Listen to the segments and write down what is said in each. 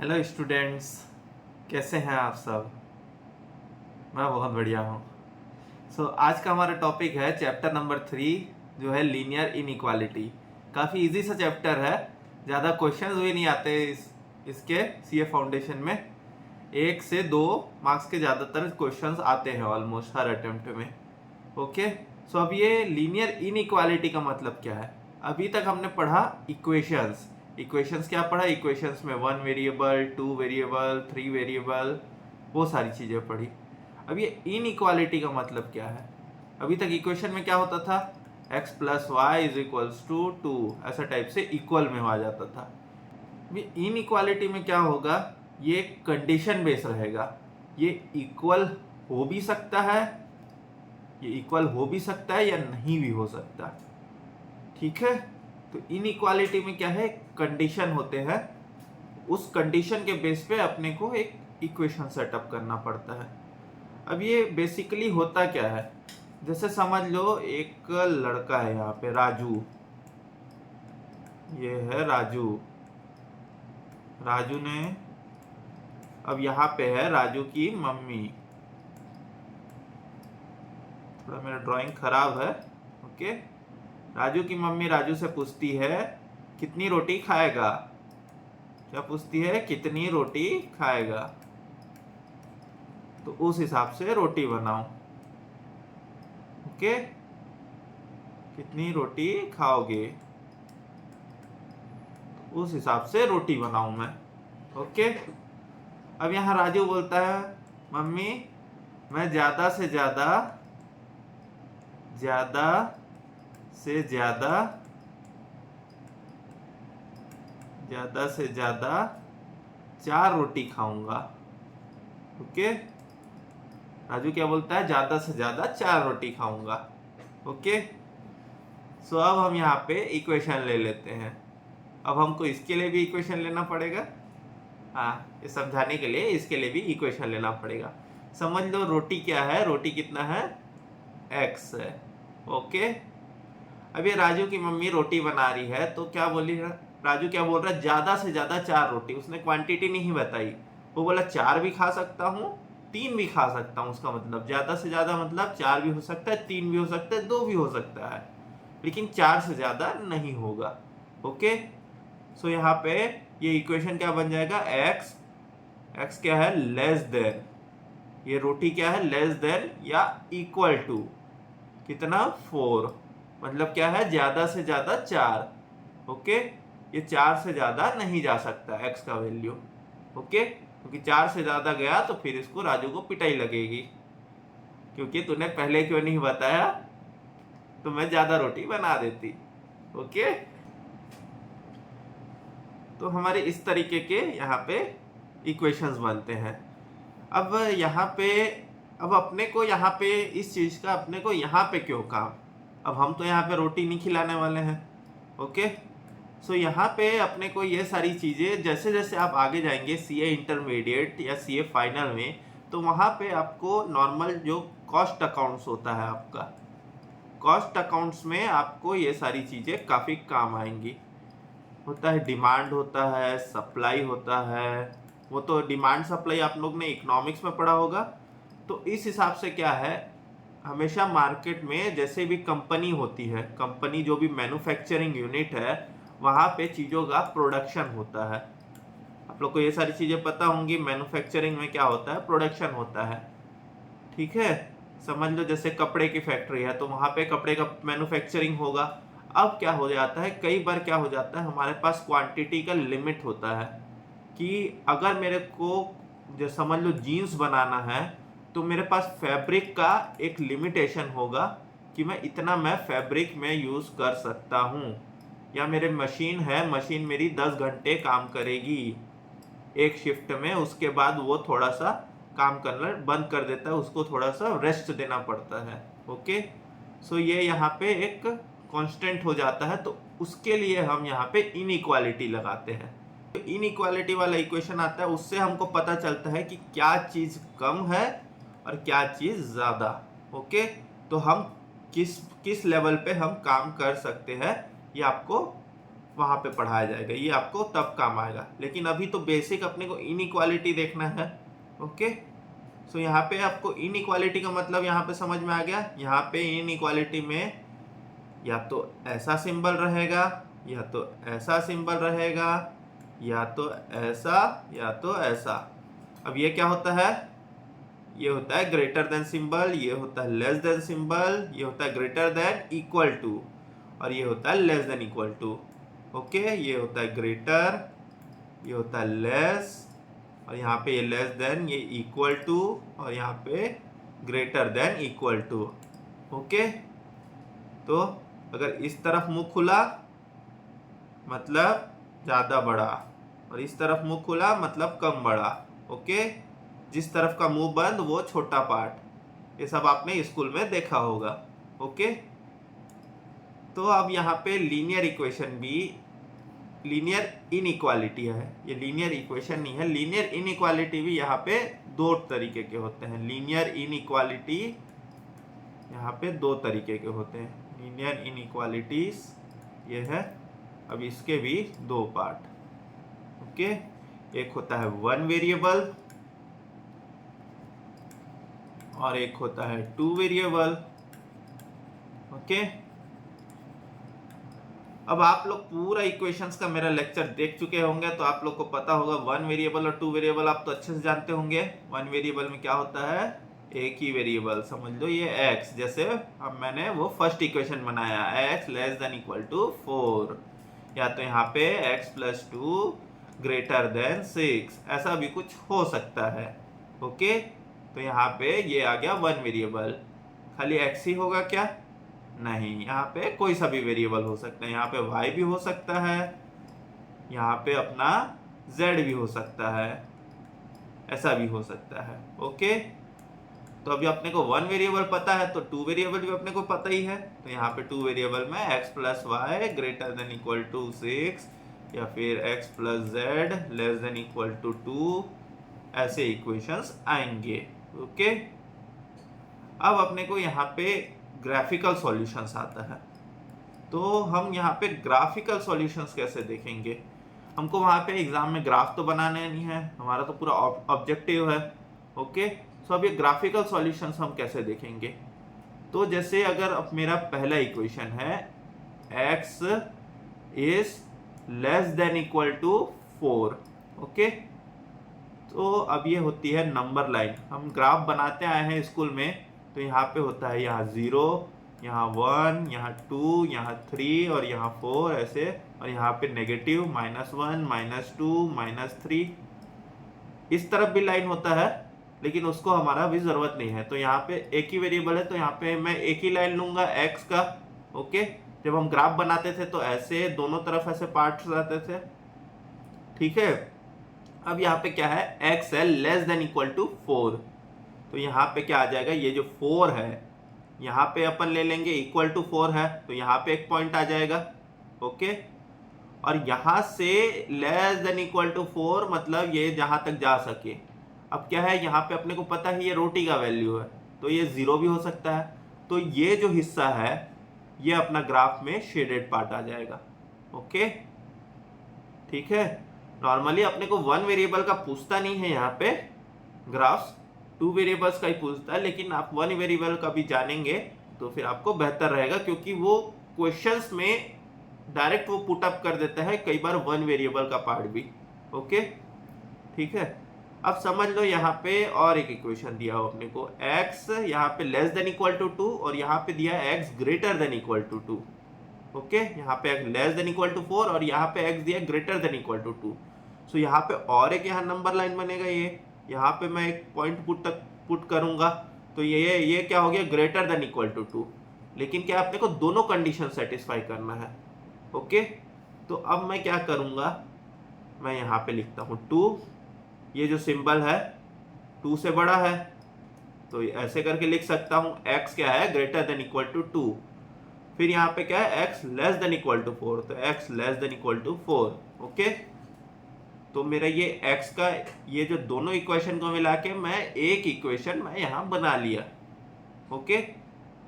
Hello students, कैसे हैं आप सब। मैं बहुत बढ़िया हूँ। आज का हमारा टॉपिक है चैप्टर नंबर 3, जो है लीनियर इनइक्वालिटी। काफ़ी इजी सा चैप्टर है, ज़्यादा क्वेश्चंस भी नहीं आते इसके सीए फाउंडेशन में। 1 से 2 मार्क्स के ज़्यादातर क्वेश्चंस आते हैं ऑलमोस्ट हर अटेम्प्ट में। ओके, अब ये लीनियर इनइक्वालिटी का मतलब क्या है। अभी तक हमने पढ़ा इक्वेशंस क्या पढ़ा, इक्वेशंस में 1 वेरिएबल, 2 वेरिएबल, 3 वेरिएबल, वो सारी चीज़ें पढ़ी। अब ये इनइक्वालिटी का मतलब क्या है। अभी तक इक्वेशन में क्या होता था, x plus y is equals to 2, ऐसा टाइप से इक्वल में आ जाता था। अभी इनइक्वालिटी में क्या होगा, ये कंडीशन बेस रहेगा। ये इक्वल हो भी सकता है, या नहीं भी हो सकता। ठीक है, तो इनइक्वालिटी में क्या है, कंडीशन होते हैं। उस कंडीशन के बेस पे अपने को एक इक्वेशन सेटअप करना पड़ता है। अब ये बेसिकली होता क्या है, जैसे समझ लो एक लड़का है यहाँ पे राजू, ये है राजू। राजू ने, अब यहाँ पे है राजू की मम्मी। थोड़ा मेरा ड्राइंग खराब है। ओके, राजू की मम्मी राजू से पूछती है कितनी रोटी खाएगा। क्या पूछती है, कितनी रोटी खाएगा। तो उस हिसाब से रोटी बनाओ। ओके, कितनी रोटी खाओगे, तो उस हिसाब से रोटी बनाऊं मैं। ओके, अब यहाँ राजू बोलता है मम्मी मैं ज्यादा से ज्यादा चार रोटी खाऊंगा। ओके, राजू क्या बोलता है, ज्यादा से ज्यादा 4 रोटी खाऊंगा। ओके, अब हम यहाँ पे इक्वेशन ले लेते हैं। अब हमको इसके लिए भी इक्वेशन लेना पड़ेगा। हाँ, ये समझाने के लिए इसके लिए भी इक्वेशन लेना पड़ेगा। समझ लो रोटी क्या है, रोटी कितना है, x है। ओके, अब ये राजू की मम्मी रोटी बना रही है, तो क्या बोली, राजू क्या बोल रहा है, ज्यादा से ज्यादा 4 रोटी। उसने क्वांटिटी नहीं बताई, वो बोला 4 भी खा सकता हूँ, 3 भी खा सकता हूँ। उसका मतलब ज्यादा से ज्यादा मतलब 4 भी हो सकता है, 3 भी हो सकता है, 2 भी हो सकता है, लेकिन 4 से ज्यादा नहीं होगा। ओके, यहाँ पे ये इक्वेशन क्या बन जाएगा, x क्या है, लेस देन, ये रोटी क्या है, लेस देन या इक्वल टू कितना, 4। मतलब क्या है, ज्यादा से ज्यादा 4। ओके, ये 4 से ज्यादा नहीं जा सकता x का वैल्यू। ओके, क्योंकि 4 से ज्यादा गया तो फिर इसको राजू को पिटाई लगेगी, क्योंकि तूने पहले क्यों नहीं बताया, तो मैं ज्यादा रोटी बना देती। ओके, तो हमारे इस तरीके के यहाँ पे इक्वेशंस बनते हैं। अब यहाँ पे, अब अपने को यहाँ पे इस चीज का अपने को यहाँ पे क्यों काम, अब हम तो यहाँ पे रोटी नहीं खिलाने वाले हैं। ओके, यहाँ पे अपने को ये सारी चीजें, जैसे जैसे आप आगे जाएंगे सीए इंटरमीडिएट या सीए फाइनल में, तो वहाँ पे आपको नॉर्मल जो कॉस्ट अकाउंट्स होता है, आपका कॉस्ट अकाउंट्स में आपको ये सारी चीजें काफी काम आएंगी। होता है डिमांड, होता है सप्लाई, होता है, वो तो डिमांड सप्लाई आप लोग ने इकोनॉमिक्स में पढ़ा होगा। तो इस हिसाब से क्या है, हमेशा मार्केट में जैसे भी कंपनी होती है, कंपनी जो भी मैन्युफैक्चरिंग यूनिट है, वहाँ पे चीज़ों का प्रोडक्शन होता है। आप लोग को ये सारी चीज़ें पता होंगी, मैन्युफैक्चरिंग में क्या होता है, प्रोडक्शन होता है। ठीक है, समझ लो जैसे कपड़े की फैक्ट्री है, तो वहाँ पे कपड़े का मैन्युफैक्चरिंग होगा। अब क्या हो जाता है, कई बार क्या हो जाता है, हमारे पास क्वांटिटी का लिमिट होता है, कि अगर मेरे को जो समझ लो जीन्स बनाना है, तो मेरे पास फैब्रिक का एक लिमिटेशन होगा कि मैं फैब्रिक में यूज़ कर सकता हूँ, या मेरे मशीन है, मशीन मेरी 10 घंटे काम करेगी एक शिफ्ट में, उसके बाद वो थोड़ा सा काम करना बंद कर देता है, उसको थोड़ा सा रेस्ट देना पड़ता है। ओके, ये यहाँ पे एक कांस्टेंट हो जाता है, तो उसके लिए हम यहाँ पे इनइक्वालिटी लगाते हैं। तो इनइक्वालिटी वाला इक्वेशन आता है, उससे हमको पता चलता है कि क्या चीज़ कम है और क्या चीज़ ज़्यादा। ओके, तो हम किस लेवल पे हम काम कर सकते हैं, ये आपको वहाँ पे पढ़ाया जाएगा, ये आपको तब काम आएगा। लेकिन अभी तो बेसिक अपने को इनइक्वालिटी देखना है। ओके, सो यहाँ पे आपको इनइक्वालिटी का मतलब यहाँ पे समझ में आ गया। यहाँ पे इनइक्वालिटी में या तो ऐसा सिंबल रहेगा, या तो ऐसा सिंबल रहेगा, या तो ऐसा, या तो ऐसा। अब ये क्या होता है? ये होता है ग्रेटर देन सिंबल, ये होता है लेस देन सिंबल, ये होता है ग्रेटर देन इक्वल टू, और ये होता है less than equal to. Okay, ये होता है ग्रेटर, ये होता है लेस, और यहाँ पे ये लेस देन, ये इक्वल टू, और यहाँ पे greater than equal to. Okay, तो अगर इस तरफ मुंह खुला मतलब ज़्यादा बड़ा, और इस तरफ मुंह खुला मतलब कम बड़ा। ओके, जिस तरफ का मुंह बंद वो छोटा पार्ट, ये सब आपने स्कूल में देखा होगा। ओके, तो अब यहाँ पे लीनियर इक्वेशन भी, लीनियर इनइक्वालिटी है, ये लीनियर इक्वेशन नहीं है। लीनियर इनइक्वालिटी भी यहाँ पे दो तरीके के होते हैं। लीनियर इनइक्वालिटी यहाँ पे दो तरीके के होते हैं। लीनियर इनइक्वालिटीज ये है। अब इसके भी दो पार्ट। ओके, एक होता है वन वेरिएबल और एक होता है टू वेरिएबल। ओके, अब आप लोग पूरा इक्वेशंस का मेरा लेक्चर देख चुके होंगे, तो आप लोग को पता होगा वन वेरिएबल और टू वेरिएबल आप तो अच्छे से जानते होंगे। वन वेरिएबल में क्या होता है? एक ही वेरिएबल, समझ लो ये x, जैसे अब मैंने वो फर्स्ट इक्वेशन बनाया x less than equal to 4, या तो यहाँ पे x प्लस 2 ग्रेटर देन 6, ऐसा भी कुछ हो सकता है। ओके, तो यहाँ पे ये आ गया वन वेरिएबल। खाली x ही होगा क्या? नहीं, यहाँ पे कोई सा भी वेरिएबल हो सकता है। यहाँ पे y भी हो सकता है, यहाँ पे अपना z भी हो सकता है, ऐसा भी हो सकता है। ओके, तो अभी अपने को वन वेरिएबल पता है, तो टू वेरिएबल भी अपने को पता ही है। तो यहाँ पे टू वेरिएबल में x plus y greater than equal to 6, या फिर x plus z less than equal to 2, ऐसे इक्वेशंस आएंगे। ओके, अब अपने को यहाँ पे ग्राफिकल सॉल्यूशंस आता है। तो हम यहाँ पे ग्राफिकल सॉल्यूशंस कैसे देखेंगे? हमको वहाँ पे एग्जाम में ग्राफ तो बनाने नहीं है, हमारा तो पूरा ऑब्जेक्टिव है। ओके, सो अब ये ग्राफिकल सॉल्यूशंस हम कैसे देखेंगे? तो जैसे अगर अब मेरा पहला इक्वेशन है x is less than equal to 4। Okay, तो अब ये होती है नंबर लाइन। हम ग्राफ बनाते आए हैं स्कूल में, तो यहाँ पे होता है यहाँ 0, यहाँ 1, यहाँ 2, यहाँ 3 और यहाँ 4 ऐसे, और यहाँ पे नेगेटिव -1, -2, -3, इस तरफ भी लाइन होता है, लेकिन उसको हमारा अभी ज़रूरत नहीं है। तो यहाँ पे एक ही वेरिएबल है, तो यहाँ पे मैं एक ही लाइन लूँगा x का। ओके, जब हम ग्राफ बनाते थे तो ऐसे दोनों तरफ ऐसे पार्ट्स रहते थे। ठीक है, अब यहाँ पे क्या है? x है लेस देन इक्वल टू 4, तो यहाँ पे क्या आ जाएगा? ये जो 4 है यहाँ पे अपन ले लेंगे, इक्वल टू 4 है तो यहाँ पे एक पॉइंट आ जाएगा। ओके, और यहाँ से लेस देन इक्वल टू 4 मतलब ये जहाँ तक जा सके। अब क्या है, यहाँ पे अपने को पता है ये रोटी का वैल्यू है, तो ये 0 भी हो सकता है। तो ये जो हिस्सा है ये अपना ग्राफ में शेडेड पार्ट आ जाएगा। ओके, ठीक है। नॉर्मली अपने को वन वेरिएबल का पूछता नहीं है यहाँ पे ग्राफ्स, टू वेरिएबल्स का ही पूछता है, लेकिन आप वन वेरिएबल का भी जानेंगे तो फिर आपको बेहतर रहेगा, क्योंकि वो क्वेश्चंस में डायरेक्ट वो पुट अप कर देता है कई बार वन वेरिएबल का पार्ट भी। ओके, ठीक है। अब समझ लो यहाँ पे और एक इक्वेशन दिया हो अपने को, x यहाँ पे लेस देन इक्वल टू 2 और यहाँ पे दिया x greater than equal to 2। Okay, यहाँ पे x less than equal to 4 और यहाँ पे x दिया greater than equal to 2। So यहाँ पे और एक यहाँ नंबर लाइन बनेगा, ये यहाँ पे मैं एक पॉइंट पुट करूंगा, तो ये क्या हो गया? Greater than equal to 2। लेकिन क्या अपने को दोनों कंडीशन सेटिस्फाई करना है। ओके, तो अब मैं क्या करूंगा, मैं यहाँ पे लिखता हूँ 2, ये जो सिंबल है 2 से बड़ा है, तो ऐसे करके लिख सकता हूँ x क्या है? Greater than equal to 2। फिर यहाँ पे क्या है? x less than equal to 4, तो x less than equal to 4। Okay, तो मेरा ये x का ये जो दोनों इक्वेशन को मिला के मैं एक इक्वेशन मैं यहाँ बना लिया। ओके,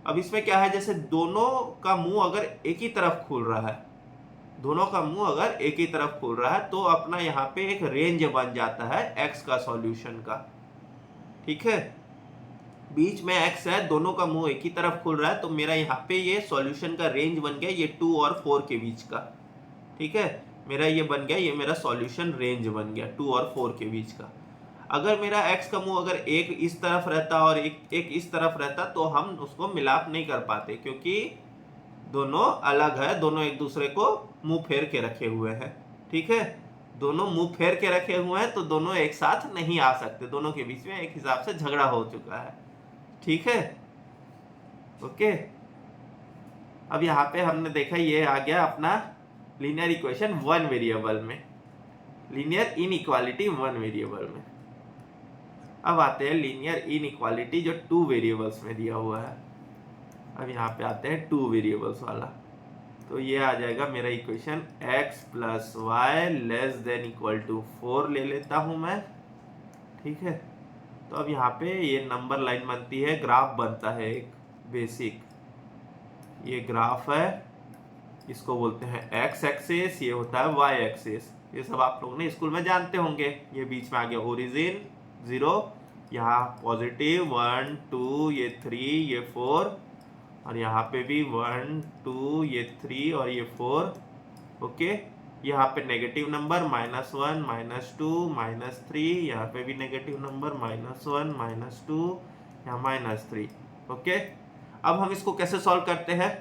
अब इसमें क्या है, जैसे दोनों का मुंह अगर एक ही तरफ खुल रहा है, दोनों का मुंह अगर एक ही तरफ खुल रहा है तो अपना यहाँ पे एक रेंज बन जाता है एक्स का सॉल्यूशन का। ठीक है, बीच में एक्स है, दोनों का मुंह एक ही तरफ खुल रहा है, तो मेरा यहाँ पे ये सॉल्यूशन का रेंज बन गया ये 2 और 4 के बीच का। ठीक है, मेरा ये बन गया, ये मेरा सॉल्यूशन रेंज बन गया 2 और 4 के बीच का। अगर मेरा एक्स का मुंह अगर एक इस तरफ रहता और एक इस तरफ रहता तो हम उसको मिलाप नहीं कर पाते, क्योंकि दोनों अलग है, दोनों एक दूसरे को मुंह फेर के रखे हुए हैं। ठीक है, दोनों मुंह फेर के रखे हुए हैं तो दोनों एक साथ नहीं आ सकते, दोनों के बीच में एक हिसाब से झगड़ा हो चुका है। ठीक है, ओके। अब यहाँ पे हमने देखा ये आ गया अपना लीनियर इक्वेशन वन वेरिएबल में, लीनियर इनइक्वालिटी वन वेरिएबल में। अब आते हैं लीनियर इनइक्वालिटी जो 2 वेरिएबल्स में दिया हुआ है। अब यहाँ पे आते हैं 2 वेरिएबल्स वाला, तो ये आ जाएगा मेरा equation x plus y less than equal to 4 ले लेता हूँ मैं। ठीक है, तो अब यहाँ पे ये नंबर लाइन बनती है, ग्राफ बनता है एक बेसिक, ये ग्राफ है, इसको बोलते हैं x एक्सिस, ये होता है y एक्सिस। ये सब आप लोग ने स्कूल में जानते होंगे। ये बीच में आ गया ओरिजिन 0, यहाँ पॉजिटिव 1 2 ये 3 ये 4, और यहाँ पे भी 1 2 ये 3 और ये 4। ओके, यहाँ पे नेगेटिव नंबर -1 -2 -3, यहाँ पे भी नेगेटिव नंबर -1 -2 यहाँ -3। ओके, अब हम इसको कैसे सॉल्व करते हैं?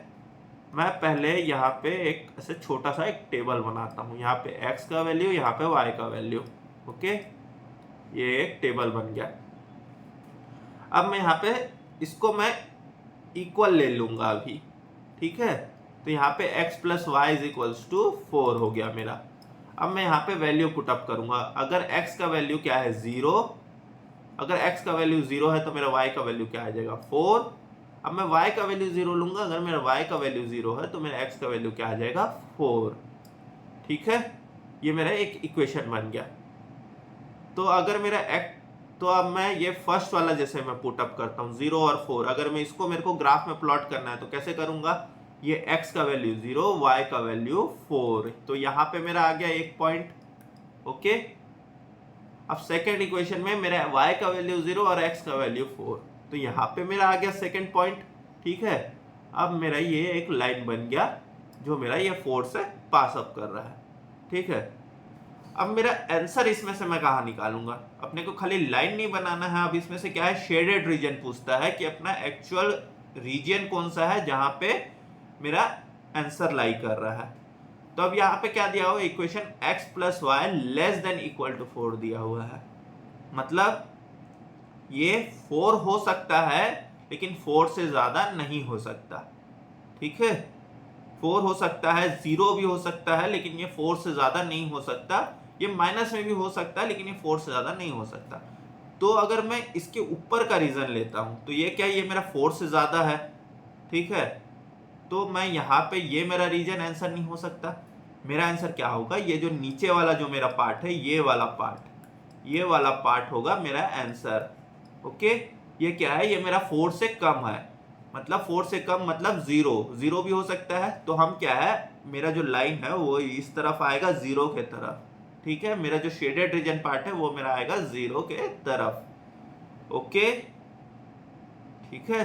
मैं पहले यहाँ पे एक ऐसे छोटा सा एक टेबल बनाता हूँ, यहाँ पे x का वैल्यू, यहाँ पे y का वैल्यू। ओके, ये एक टेबल बन गया। अब मैं यहाँ पे इसको मैं इक्वल ले लूंगा अभी। ठीक है, तो यहाँ पे x plus y is equals to 4 हो गया मेरा। अब मैं यहाँ पे वैल्यू पुटअप करूंगा। अगर x का वैल्यू क्या है 0, अगर x का वैल्यू 0 है तो मेरा y का वैल्यू क्या आ जाएगा 4। अब मैं y का वैल्यू 0 लूंगा, अगर मेरा y का वैल्यू 0 है तो मेरा x का वैल्यू क्या आ जाएगा 4। ठीक है, ये मेरा एक इक्वेशन बन गया। तो अगर मेरा x, तो अब मैं ये फर्स्ट वाला जैसे मैं पुटअप करता हूँ 0 और 4, अगर मैं इसको मेरे को ग्राफ में प्लॉट करना है तो कैसे करूंगा? ये x का वैल्यू 0, y का वैल्यू 4, तो यहाँ पे मेरा आ गया एक पॉइंट। ओके, अब सेकेंड इक्वेशन में मेरा y का वैल्यू 0 और x का वैल्यू 4, तो यहाँ पे मेरा आ गया सेकेंड पॉइंट। ठीक है, अब मेरा ये एक लाइन बन गया जो मेरा ये 4 से पास अप कर रहा है। ठीक है, अब मेरा आंसर इसमें से मैं कहाँ निकालूंगा? अपने को खाली लाइन नहीं बनाना है, अब इसमें से क्या है, शेडेड रीजन पूछता है कि अपना एक्चुअल रीजन कौन सा है जहां पे मेरा आंसर लाई कर रहा है। तो अब यहाँ पे क्या दिया हुआ, equation x plus y less than equal to 4 दिया हुआ है। मतलब ये 4 हो सकता है लेकिन 4 से ज्यादा नहीं हो सकता। ठीक है, 4 हो सकता है, 0 भी हो सकता है, लेकिन ये 4 से ज्यादा नहीं हो सकता। ये माइनस में भी हो सकता है लेकिन ये 4 से ज्यादा नहीं हो सकता। तो अगर मैं इसके ऊपर का रीजन लेता हूं तो ये क्या, ये मेरा 4 से ज्यादा है। ठीक है, तो मैं यहाँ पे ये मेरा रीजन आंसर नहीं हो सकता। मेरा आंसर क्या होगा, ये जो नीचे वाला जो मेरा पार्ट है, ये वाला पार्ट होगा मेरा आंसर। ओके, ये क्या है, ये मेरा 4 से कम है, मतलब 4 से कम मतलब 0 भी हो सकता है। तो हम क्या है, मेरा जो लाइन है वो इस तरफ आएगा 0 के तरफ। ठीक है, मेरा जो शेडेड रीजन पार्ट है वो मेरा आएगा 0 के तरफ। ओके, ठीक है।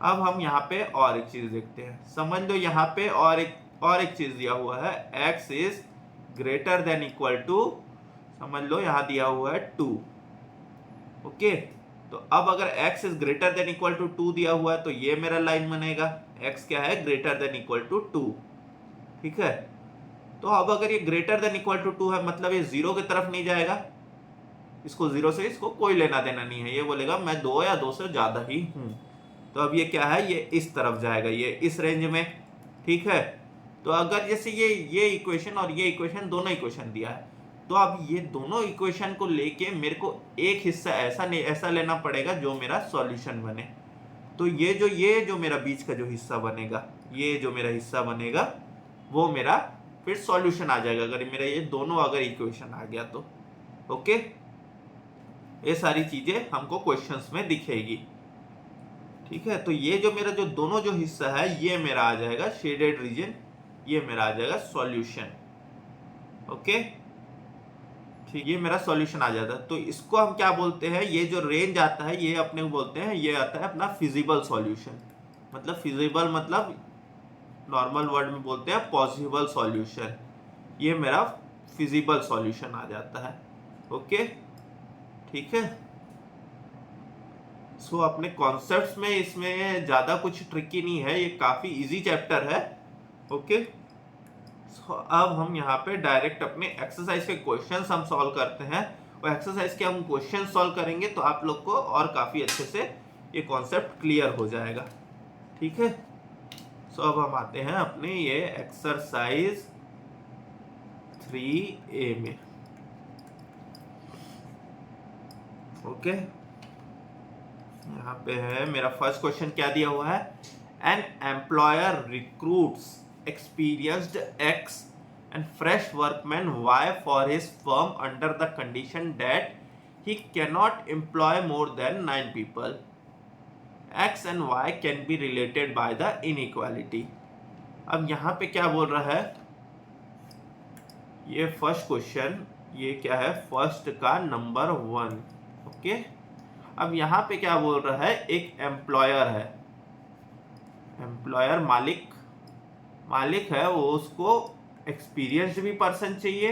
अब हम यहाँ पे और एक चीज देखते हैं। समझ लो यहाँ पे और एक चीज दिया हुआ है, x is greater than equal to, समझ लो यहाँ दिया हुआ है 2। ओके, तो अब अगर x is greater than equal to 2 दिया हुआ है तो ये मेरा लाइन बनेगा, x क्या है, ग्रेटर देन इक्वल टू 2। ठीक है, तो अब अगर ये ग्रेटर देन इक्वल टू 2 है मतलब ये 0 की तरफ नहीं जाएगा, इसको 0 से इसको कोई लेना देना नहीं है, ये बोलेगा मैं 2 या 2 से ज्यादा ही हूं। तो अब ये क्या है, ये इस तरफ जाएगा, ये इस रेंज में। ठीक है, तो अगर जैसे ये इक्वेशन और ये इक्वेशन, दोनों इक्वेशन दिया है, तो अब ये दोनों इक्वेशन को लेके मेरे को एक हिस्सा ऐसा लेना पड़ेगा जो मेरा सॉल्यूशन बने। तो ये जो मेरा बीच का जो हिस्सा बनेगा, ये जो मेरा हिस्सा बनेगा वो मेरा फिर सॉल्यूशन आ जाएगा, अगर मेरा ये दोनों अगर इक्वेशन आ गया तो। ओके, ये सारी चीजें हमको क्वेश्चंस में दिखेगी। ठीक है, तो ये जो मेरा जो दोनों जो हिस्सा है ये मेरा आ जाएगा शेडेड रीजन, ये मेरा आ जाएगा सॉल्यूशन। ओके, ठीक, ये मेरा सॉल्यूशन आ जाता है। तो इसको हम क्या बोलते हैं, ये जो रेंज आता है ये अपने को बोलते हैं, ये आता है अपना फिजिबल सॉल्यूशन। मतलब फिजिबल मतलब नॉर्मल वर्ड में बोलते हैं पॉसिबल सॉल्यूशन। ये मेरा फिजिबल सॉल्यूशन आ जाता है। ओके, ठीक है। सो अपने कॉन्सेप्ट्स में इसमें ज़्यादा कुछ ट्रिकी नहीं है, ये काफ़ी इजी चैप्टर है। ओके, सो अब हम यहाँ पे डायरेक्ट अपने एक्सरसाइज के क्वेश्चंस हम सॉल्व करते हैं, और एक्सरसाइज के हम क्वेश्चन सॉल्व करेंगे तो आप लोग को और काफ़ी अच्छे से ये कॉन्सेप्ट क्लियर हो जाएगा। ठीक है, सो अब हम आते हैं अपने ये एक्सरसाइज 3A में। ओके, यहाँ पे है मेरा फर्स्ट क्वेश्चन, क्या दिया हुआ है, an employer recruits experienced X and fresh workman Y for his firm under the condition that he cannot employ more than 9 people. X and Y can be related by the inequality. अब यहाँ पे क्या बोल रहा है, ये first question, ये क्या है, फर्स्ट का नंबर 1। ओके, अब यहाँ पे क्या बोल रहा है, एक एम्प्लॉयर है, एम्प्लॉयर मालिक है, वो उसको एक्सपीरियंस्ड भी पर्सन चाहिए,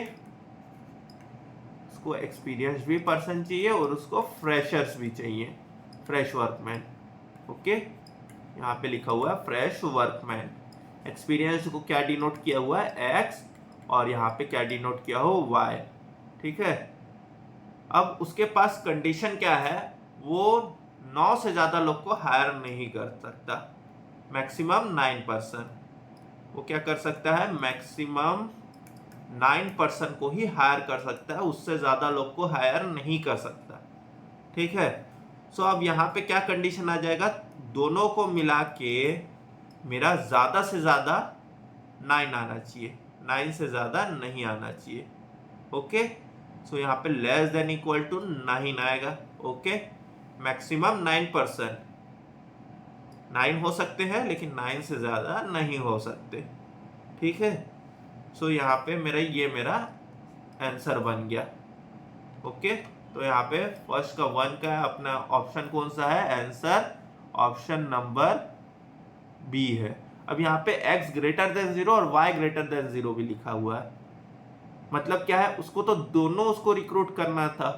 उसको एक्सपीरियंस्ड भी पर्सन चाहिए और उसको फ्रेशर्स भी चाहिए, फ्रेश वर्कमैन। ओके, यहाँ पे लिखा हुआ है फ्रेश वर्कमैन। एक्सपीरियंस को क्या डिनोट किया हुआ है, एक्स, और यहाँ पे क्या डिनोट किया हो, वाई। ठीक है, अब उसके पास कंडीशन क्या है, वो 9 से ज़्यादा लोग को हायर नहीं कर सकता, मैक्सिमम 9%। वो क्या कर सकता है, मैक्सिमम 9% को ही हायर कर सकता है, उससे ज़्यादा लोग को हायर नहीं कर सकता। ठीक है, सो अब यहाँ पे क्या कंडीशन आ जाएगा, दोनों को मिला के मेरा ज़्यादा से ज़्यादा 9 आना चाहिए, 9 से ज़्यादा नहीं आना चाहिए। ओके, सो यहाँ पे लेस देन इक्वल टू 9 आएगा। ओके, मैक्सिमम 9%, 9 हो सकते हैं लेकिन 9 से ज़्यादा नहीं हो सकते। ठीक है, सो यहाँ पे मेरा आंसर बन गया। ओके, तो यहाँ पे फर्स्ट का 1 का अपना ऑप्शन कौन सा है, आंसर ऑप्शन नंबर बी है। अब यहाँ पे x ग्रेटर देन 0 और y ग्रेटर देन 0 भी लिखा हुआ है, मतलब क्या है, उसको तो दोनों उसको रिक्रूट करना था,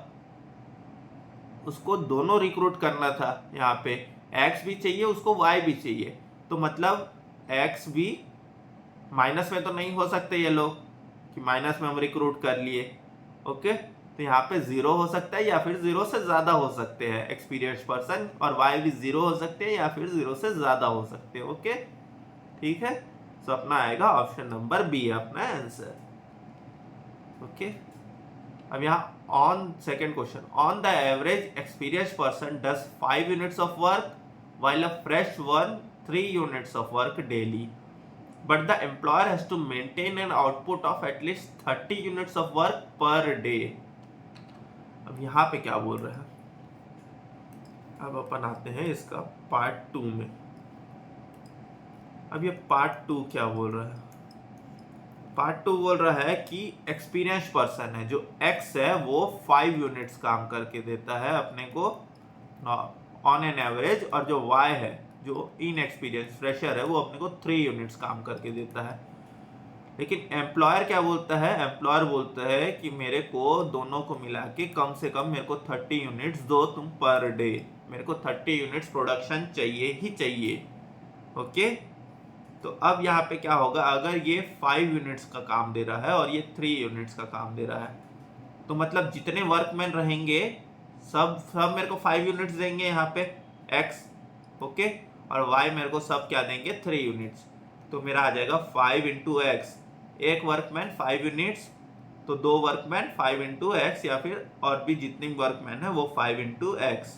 उसको दोनों रिक्रूट करना था। यहाँ पे x भी चाहिए उसको, y भी चाहिए, तो मतलब x भी माइनस में तो नहीं हो सकते ये लोग कि माइनस में हम रिक्रूट कर लिए। ओके, तो यहाँ पे 0 हो सकता है या फिर 0 से ज़्यादा हो सकते हैं एक्सपीरियंस पर्सन, और y भी 0 हो सकते हैं या फिर 0 से ज़्यादा हो सकते हैं। ओके, ठीक है, तो अपना आएगा ऑप्शन नंबर बी अपना आंसर। ओके, अब यहाँ on second question, on the average experience person does 5 units of work while a fresh one 3 units of work daily, but the employer has to maintain an output of at least 30 units of work per day. अब यहाँ पे क्या बोल रहे हैं, अब अपन आते हैं इसका पार्ट 2 में। अब ये पार्ट 2 क्या बोल रहा है, पार्ट 2 बोल रहा है कि एक्सपीरियंस पर्सन है जो एक्स है वो 5 यूनिट्स काम करके देता है अपने को ऑन एन एवरेज, और जो y है जो इनएक्सपीरियंस फ्रेशर है वो अपने को 3 यूनिट्स काम करके देता है। लेकिन एम्प्लॉयर क्या बोलता है, एम्प्लॉयर बोलता है कि मेरे को दोनों को मिला के कम से कम मेरे को 30 यूनिट्स दो तुम पर डे, मेरे को 30 यूनिट्स प्रोडक्शन चाहिए ही चाहिए। ओके, तो अब यहाँ पे क्या होगा, अगर ये 5 यूनिट्स का काम दे रहा है और ये 3 यूनिट्स का काम दे रहा है, तो मतलब जितने वर्कमैन रहेंगे सब मेरे को 5 यूनिट्स देंगे यहाँ पे x। ओके, और y मेरे को सब क्या देंगे, 3 यूनिट्स। तो मेरा आ जाएगा 5 इंटू एक्स, एक वर्कमैन 5 यूनिट्स, तो 2 वर्कमैन 5 इंटू एक्स, या फिर और भी जितनी वर्कमैन है वो 5 into x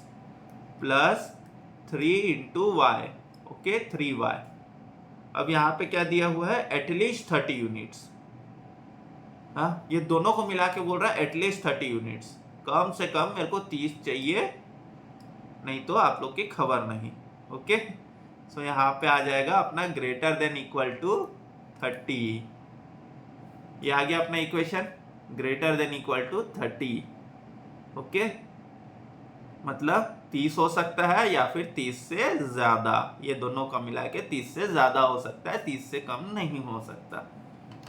plus 3 into y. Okay, 3y। अब यहाँ पे क्या दिया हुआ है, एटलीस्ट 30 यूनिट्स। हाँ, ये दोनों को मिला के बोल रहा है एटलीस्ट 30 यूनिट्स, कम से कम मेरे को 30 चाहिए, नहीं तो आप लोग की खबर नहीं। ओके, सो यहाँ पे आ जाएगा अपना ग्रेटर देन इक्वल टू 30। ये आ गया अपना equation, greater than equal to 30। Okay, मतलब 30 हो सकता है या फिर 30 से ज्यादा, ये दोनों का मिला के 30 से ज्यादा हो सकता है, 30 से कम नहीं हो सकता।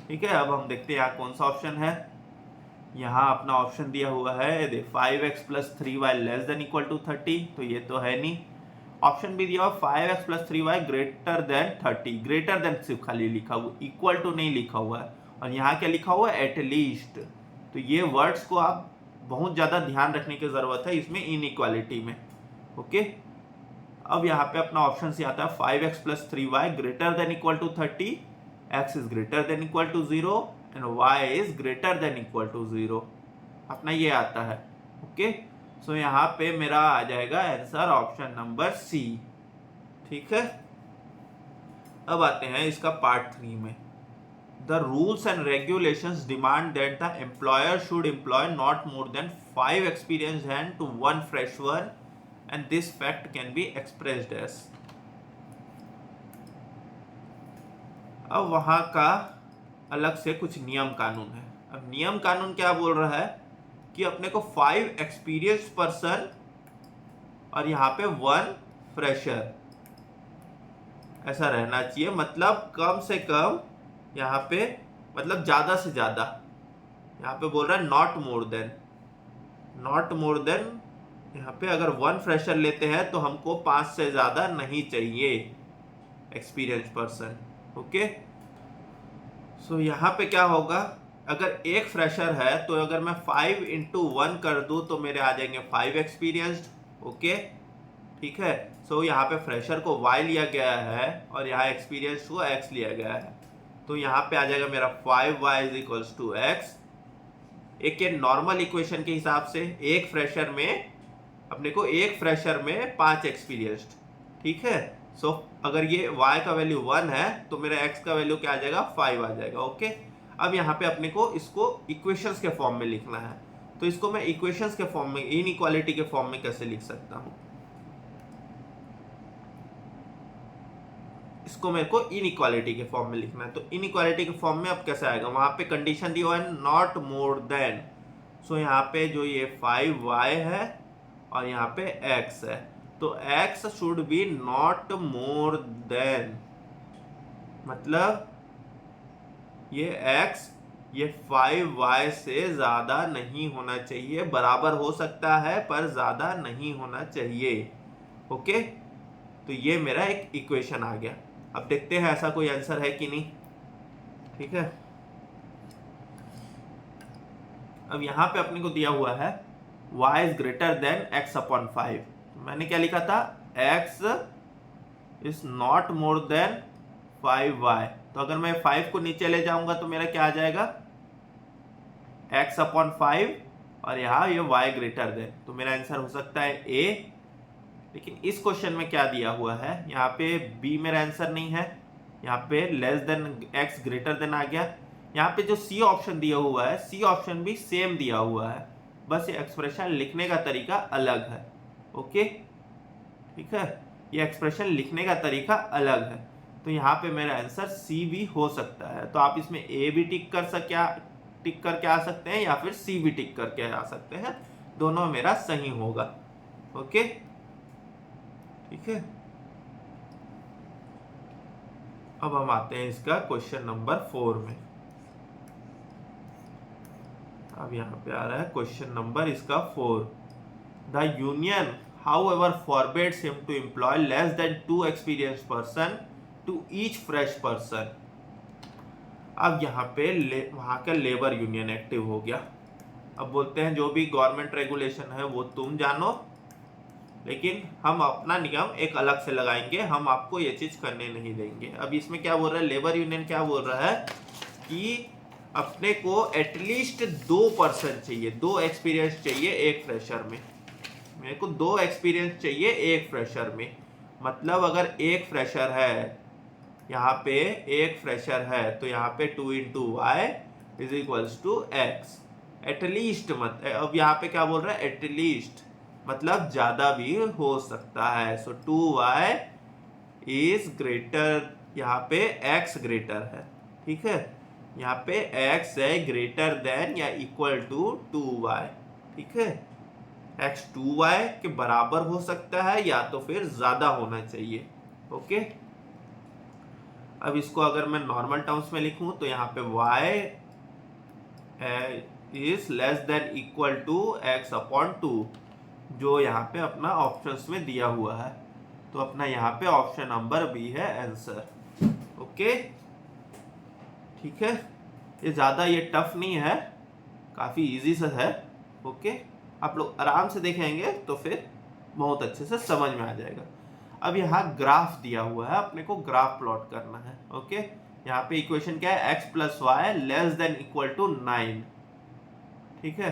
ठीक है, अब हम देखते हैं यहाँ कौन सा ऑप्शन है। यहाँ अपना ऑप्शन दिया हुआ है 5x plus 3y less than equal to 30, तो ये तो है नहीं। ऑप्शन भी दिया हुआ 5x plus 3y greater then 30, greater than सिर्फ खाली लिखा हुआ, इक्वल टू नहीं लिखा हुआ है। और यहाँ क्या लिखा हुआ है, एटलीस्ट। तो ये वर्ड्स को आप बहुत ज़्यादा ध्यान रखने की ज़रूरत है इसमें, इनइक्वालिटी में। ओके, अब यहाँ पे अपना ऑप्शन से आता है 5x plus 3y greater than equal to 30, x is greater than equal to 0 and y is greater than equal to 0, अपना ये आता है। ओके, सो यहाँ पे मेरा आ जाएगा आंसर ऑप्शन नंबर सी। ठीक है, अब आते हैं इसका पार्ट 3 में। The rules and regulations demand that the employer should employ not more than 5 experienced hands to 1 fresh one, and this fact can be expressed as। अब वहाँ का अलग से कुछ नियम कानून है। अब नियम कानून क्या बोल रहा है कि अपने को 5 एक्सपीरियंस पर्सन और यहाँ पे 1 फ्रेशर ऐसा रहना चाहिए, मतलब कम से कम यहाँ पे, मतलब ज्यादा से ज्यादा। यहाँ पे बोल रहा है not more than, not more than. यहाँ पे अगर 1 फ्रेशर लेते हैं तो हमको 5 से ज्यादा नहीं चाहिए एक्सपीरियंस पर्सन। ओके, सो यहाँ पे क्या होगा, अगर एक फ्रेशर है तो अगर मैं 5 इंटू 1 कर दूं तो मेरे आ जाएंगे 5 एक्सपीरियंस्ड। ओके, ठीक है, सो यहाँ पे फ्रेशर को y लिया गया है और यहाँ एक्सपीरियंस को x लिया गया है, तो यहाँ पे आ जाएगा मेरा 5y is equals to x। एक ये नॉर्मल इक्वेशन के हिसाब से एक फ्रेशर में अपने को, एक फ्रेशर में 5 एक्सपीरियंस्ड। ठीक है, सो अगर ये y का वैल्यू 1 है तो मेरा x का वैल्यू क्या आ जाएगा, 5 आ जाएगा। ओके, अब यहाँ पे अपने को इसको इक्वेशंस के फॉर्म में लिखना है, तो इसको मैं इक्वेशंस के फॉर्म में, इनइक्वालिटी के फॉर्म में कैसे लिख सकता हूँ, इसको मेरे को इनइक्वालिटी के फॉर्म में लिखना है। तो इनइक्वालिटी के फॉर्म में अब कैसे आएगा, वहां पे कंडीशन दी हुआ है नॉट मोर देन। सो यहाँ पे जो ये 5y है और यहाँ पे x है, तो x should be not more than, मतलब ये x ये 5y से ज्यादा नहीं होना चाहिए, बराबर हो सकता है पर ज्यादा नहीं होना चाहिए। ओके, तो ये मेरा एक इक्वेशन आ गया। अब देखते हैं ऐसा कोई आंसर है कि नहीं। ठीक है, अब यहाँ पे अपने को दिया हुआ है y is greater then x upon 5। मैंने क्या लिखा था, x is not more than 5y, तो अगर मैं 5 को नीचे ले जाऊंगा तो मेरा क्या आ जाएगा, x अपॉन 5 और यहाँ ये y ग्रेटर देन, तो मेरा आंसर हो सकता है A। लेकिन इस क्वेश्चन में क्या दिया हुआ है, यहाँ पे बी मेरा आंसर नहीं है, यहाँ पे less than x greater than आ गया। यहाँ पे जो सी ऑप्शन दिया हुआ है, सी ऑप्शन भी सेम दिया हुआ है, बस ये एक्सप्रेशन लिखने का तरीका अलग है। ओके, ठीक है, ये एक्सप्रेशन लिखने का तरीका अलग है, तो यहाँ पे मेरा आंसर सी भी हो सकता है। तो आप इसमें ए भी टिक करके आ सकते हैं या फिर सी भी टिक करके आ सकते हैं, दोनों मेरा सही होगा। ओके, ठीक है, अब हम आते हैं इसका क्वेश्चन नंबर 4 में। अब यहाँ पे आ रहा है क्वेश्चन नंबर इसका 4। The union however forbids him to employ less than 2 experienced person to each fresh person। अब यहाँ पे वहाँ का लेबर यूनियन एक्टिव हो गया। अब बोलते हैं जो भी गवर्नमेंट रेगुलेशन है वो तुम जानो, लेकिन हम अपना नियम एक अलग से लगाएंगे, हम आपको ये चीज करने नहीं देंगे। अब इसमें क्या बोल रहा है, लेबर यूनियन क्या बोल रहा है कि अपने को एटलीस्ट 2 पर्सन चाहिए, 2 एक्सपीरियंस चाहिए एक फ्रेशर में। मेरे को 2 एक्सपीरियंस चाहिए एक फ्रेशर में, मतलब अगर एक फ्रेशर है, यहाँ पे एक फ्रेशर है तो यहाँ पे 2 into y is equals to x. At least मत, अब यहाँ पे क्या बोल रहा है, एटलीस्ट मतलब ज्यादा भी हो सकता है। सो 2y इज ग्रेटर, यहाँ पे x ग्रेटर है, ठीक है, यहाँ पे x है ग्रेटर देन या इक्वल टू 2y, ठीक है, x 2y के बराबर हो सकता है या तो फिर ज्यादा होना चाहिए। ओके, अब इसको अगर मैं नॉर्मल टर्म्स में लिखूं तो यहाँ पे y is less than equal to x upon 2, जो यहाँ पे अपना ऑप्शंस में दिया हुआ है, तो अपना यहाँ पे ऑप्शन नंबर बी है आंसर। ओके, ठीक है, ये ज़्यादा ये टफ नहीं है, काफ़ी इजी सा है। ओके, आप लोग आराम से देखेंगे तो फिर बहुत अच्छे से समझ में आ जाएगा। अब यहाँ ग्राफ दिया हुआ है, अपने को ग्राफ प्लॉट करना है। ओके, यहाँ पे इक्वेशन क्या है, x plus y less than equal to 9, ठीक है,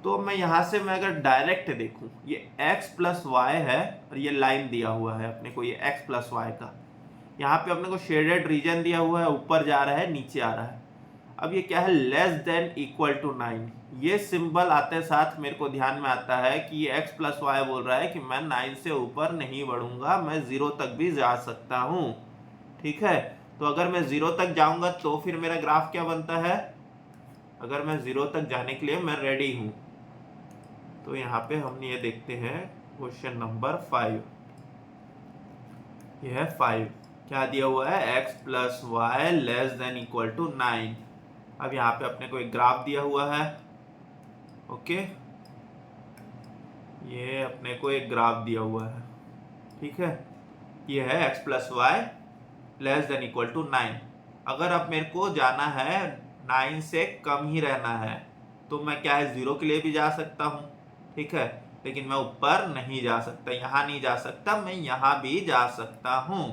तो मैं यहाँ से मैं अगर डायरेक्ट देखूं, ये x प्लस वाई है और ये लाइन दिया हुआ है अपने को, ये x प्लस वाई का, यहाँ पे अपने को शेडेड रीजन दिया हुआ है, ऊपर जा रहा है नीचे आ रहा है। अब ये क्या है, लेस देन इक्वल टू 9, ये सिंबल आते साथ मेरे को ध्यान में आता है कि ये x प्लस वाई बोल रहा है कि मैं 9 से ऊपर नहीं बढ़ूंगा, मैं 0 तक भी जा सकता हूँ, ठीक है। तो अगर मैं 0 तक जाऊंगा तो फिर मेरा ग्राफ क्या बनता है, अगर मैं 0 तक जाने के लिए मैं रेडी हूँ, तो यहाँ पे हम ये देखते हैं क्वेश्चन नंबर 5, यह है 5, क्या दिया हुआ है, x plus y less than equal to 9। अब यहाँ पे अपने को एक ग्राफ दिया हुआ है। ओके, ये अपने को एक ग्राफ दिया हुआ है, ठीक है, ये है x plus y less than equal to 9। अगर अब मेरे को जाना है 9 से कम ही रहना है, तो मैं क्या है 0 के लिए भी जा सकता हूँ, ठीक है, लेकिन मैं ऊपर नहीं जा सकता, यहाँ नहीं जा सकता, मैं यहाँ भी जा सकता हूँ,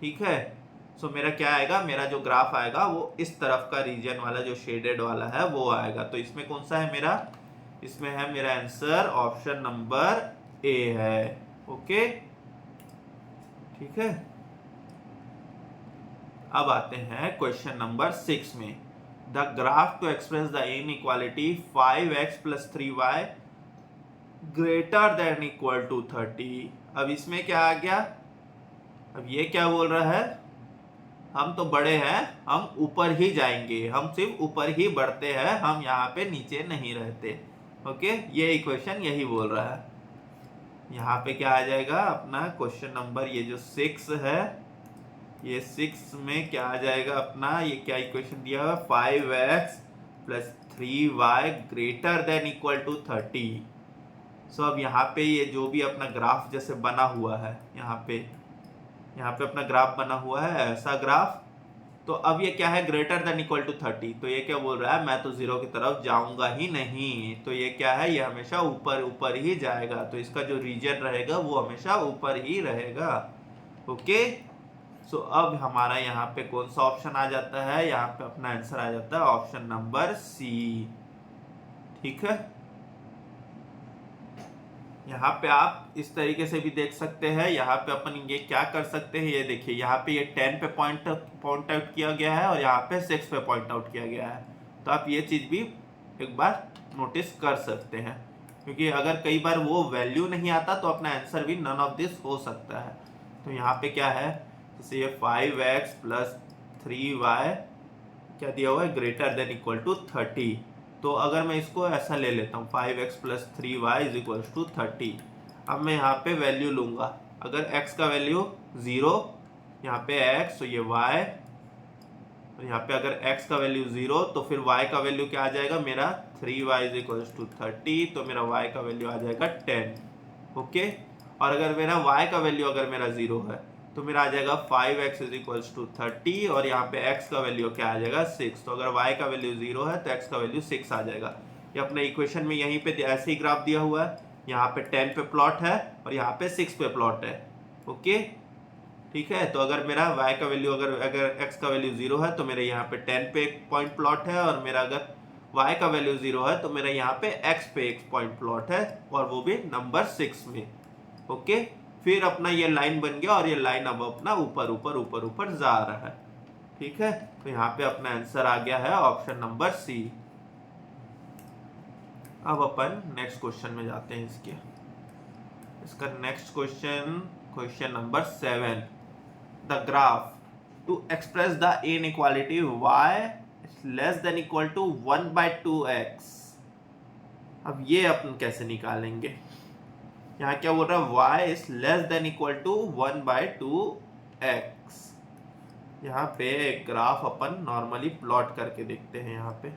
ठीक है। सो मेरा क्या आएगा, मेरा जो ग्राफ आएगा वो इस तरफ का रीजन वाला जो शेडेड वाला है वो आएगा। तो इसमें कौन सा है मेरा, इसमें है मेरा आंसर ऑप्शन नंबर ए है। ओके, ठीक है, अब आते हैं क्वेश्चन नंबर 6 में। The graph to express the inequality 5x plus 3y greater than equal to 30। अब इसमें क्या आ गया, अब ये क्या बोल रहा है, हम तो बड़े हैं, हम ऊपर ही जाएंगे, हम सिर्फ ऊपर ही बढ़ते हैं, हम यहाँ पे नीचे नहीं रहते। ओके, ये इक्वेशन यही बोल रहा है। यहाँ पे क्या आ जाएगा अपना क्वेश्चन नंबर, ये जो 6 है, ये 6 में क्या आ जाएगा अपना, ये क्या इक्वेशन दिया हुआ, 5x plus 3y greater than equal to 30। So अब यहाँ पे ये जो भी अपना ग्राफ जैसे बना हुआ है, यहाँ पे अपना ग्राफ बना हुआ है ऐसा ग्राफ, तो अब ये क्या है, ग्रेटर देन इक्वल टू 30, तो ये क्या बोल रहा है, मैं तो 0 की तरफ जाऊंगा ही नहीं, तो ये क्या है, ये हमेशा ऊपर ऊपर ही जाएगा, तो इसका जो रीजन रहेगा वो हमेशा ऊपर ही रहेगा। ओके, सो अब हमारा यहाँ पे कौन सा ऑप्शन आ जाता है, यहाँ पे अपना आंसर आ जाता है ऑप्शन नंबर सी, ठीक है। यहाँ पे आप इस तरीके से भी देख सकते हैं, यहाँ पे अपन ये क्या कर सकते हैं, ये देखिए यहाँ पे ये 10 पे पॉइंट आउट किया गया है और यहाँ पे 6 पे पॉइंट आउट किया गया है, तो आप ये चीज़ भी एक बार नोटिस कर सकते हैं, क्योंकि अगर कई बार वो वैल्यू नहीं आता तो अपना आंसर भी नन ऑफ दिस हो सकता है। तो यहाँ पे क्या है, जैसे ये 5x प्लस 3y क्या दिया हुआ है, ग्रेटर देन इक्वल टू 30, तो अगर मैं इसको ऐसा ले लेता हूँ 5x plus 3y is equal to 30, अब मैं यहाँ पे वैल्यू लूँगा, अगर x का वैल्यू 0, यहाँ पे x, तो ये y, और यहाँ पे अगर x का वैल्यू 0 तो फिर y का वैल्यू क्या आ जाएगा मेरा, 3y इज इक्वल टू 30, तो मेरा y का वैल्यू आ जाएगा 10। ओके, और अगर मेरा y का वैल्यू अगर मेरा 0 है तो मेरा आ जाएगा 5x इज इक्वल टू 30, और यहाँ पे x का वैल्यू क्या आ जाएगा 6, तो अगर y का वैल्यू 0 है तो x का वैल्यू 6 आ जाएगा। ये अपने इक्वेशन में यहीं पे ऐसे ही ग्राफ दिया हुआ है, यहाँ पे 10 पे प्लॉट है और यहाँ पे 6 पे प्लॉट है। ओके, ठीक है, तो अगर मेरा y का वैल्यू अगर x का वैल्यू 0 है तो मेरे यहाँ पे 10 पे एक पॉइंट प्लॉट है, और मेरा अगर y का वैल्यू 0 है तो मेरा यहाँ पे x पे एक पॉइंट प्लॉट है, और वो भी नंबर 6 में। ओके, फिर अपना ये लाइन बन गया और ये लाइन अब अपना ऊपर ऊपर ऊपर ऊपर जा रहा है, ठीक है। तो यहाँ पे अपना आंसर आ गया है ऑप्शन नंबर सी। अब अपन नेक्स्ट क्वेश्चन में जाते हैं, इसका next question, question number 7। the graph to express the inequality y is less than equal to 1/2x। अब ये अपन कैसे निकालेंगे? यहाँ क्या बोल रहा है? y is less than equal to 1/2x। यहाँ पे एक ग्राफ अपन नॉर्मली प्लॉट करके देखते हैं। यहाँ पे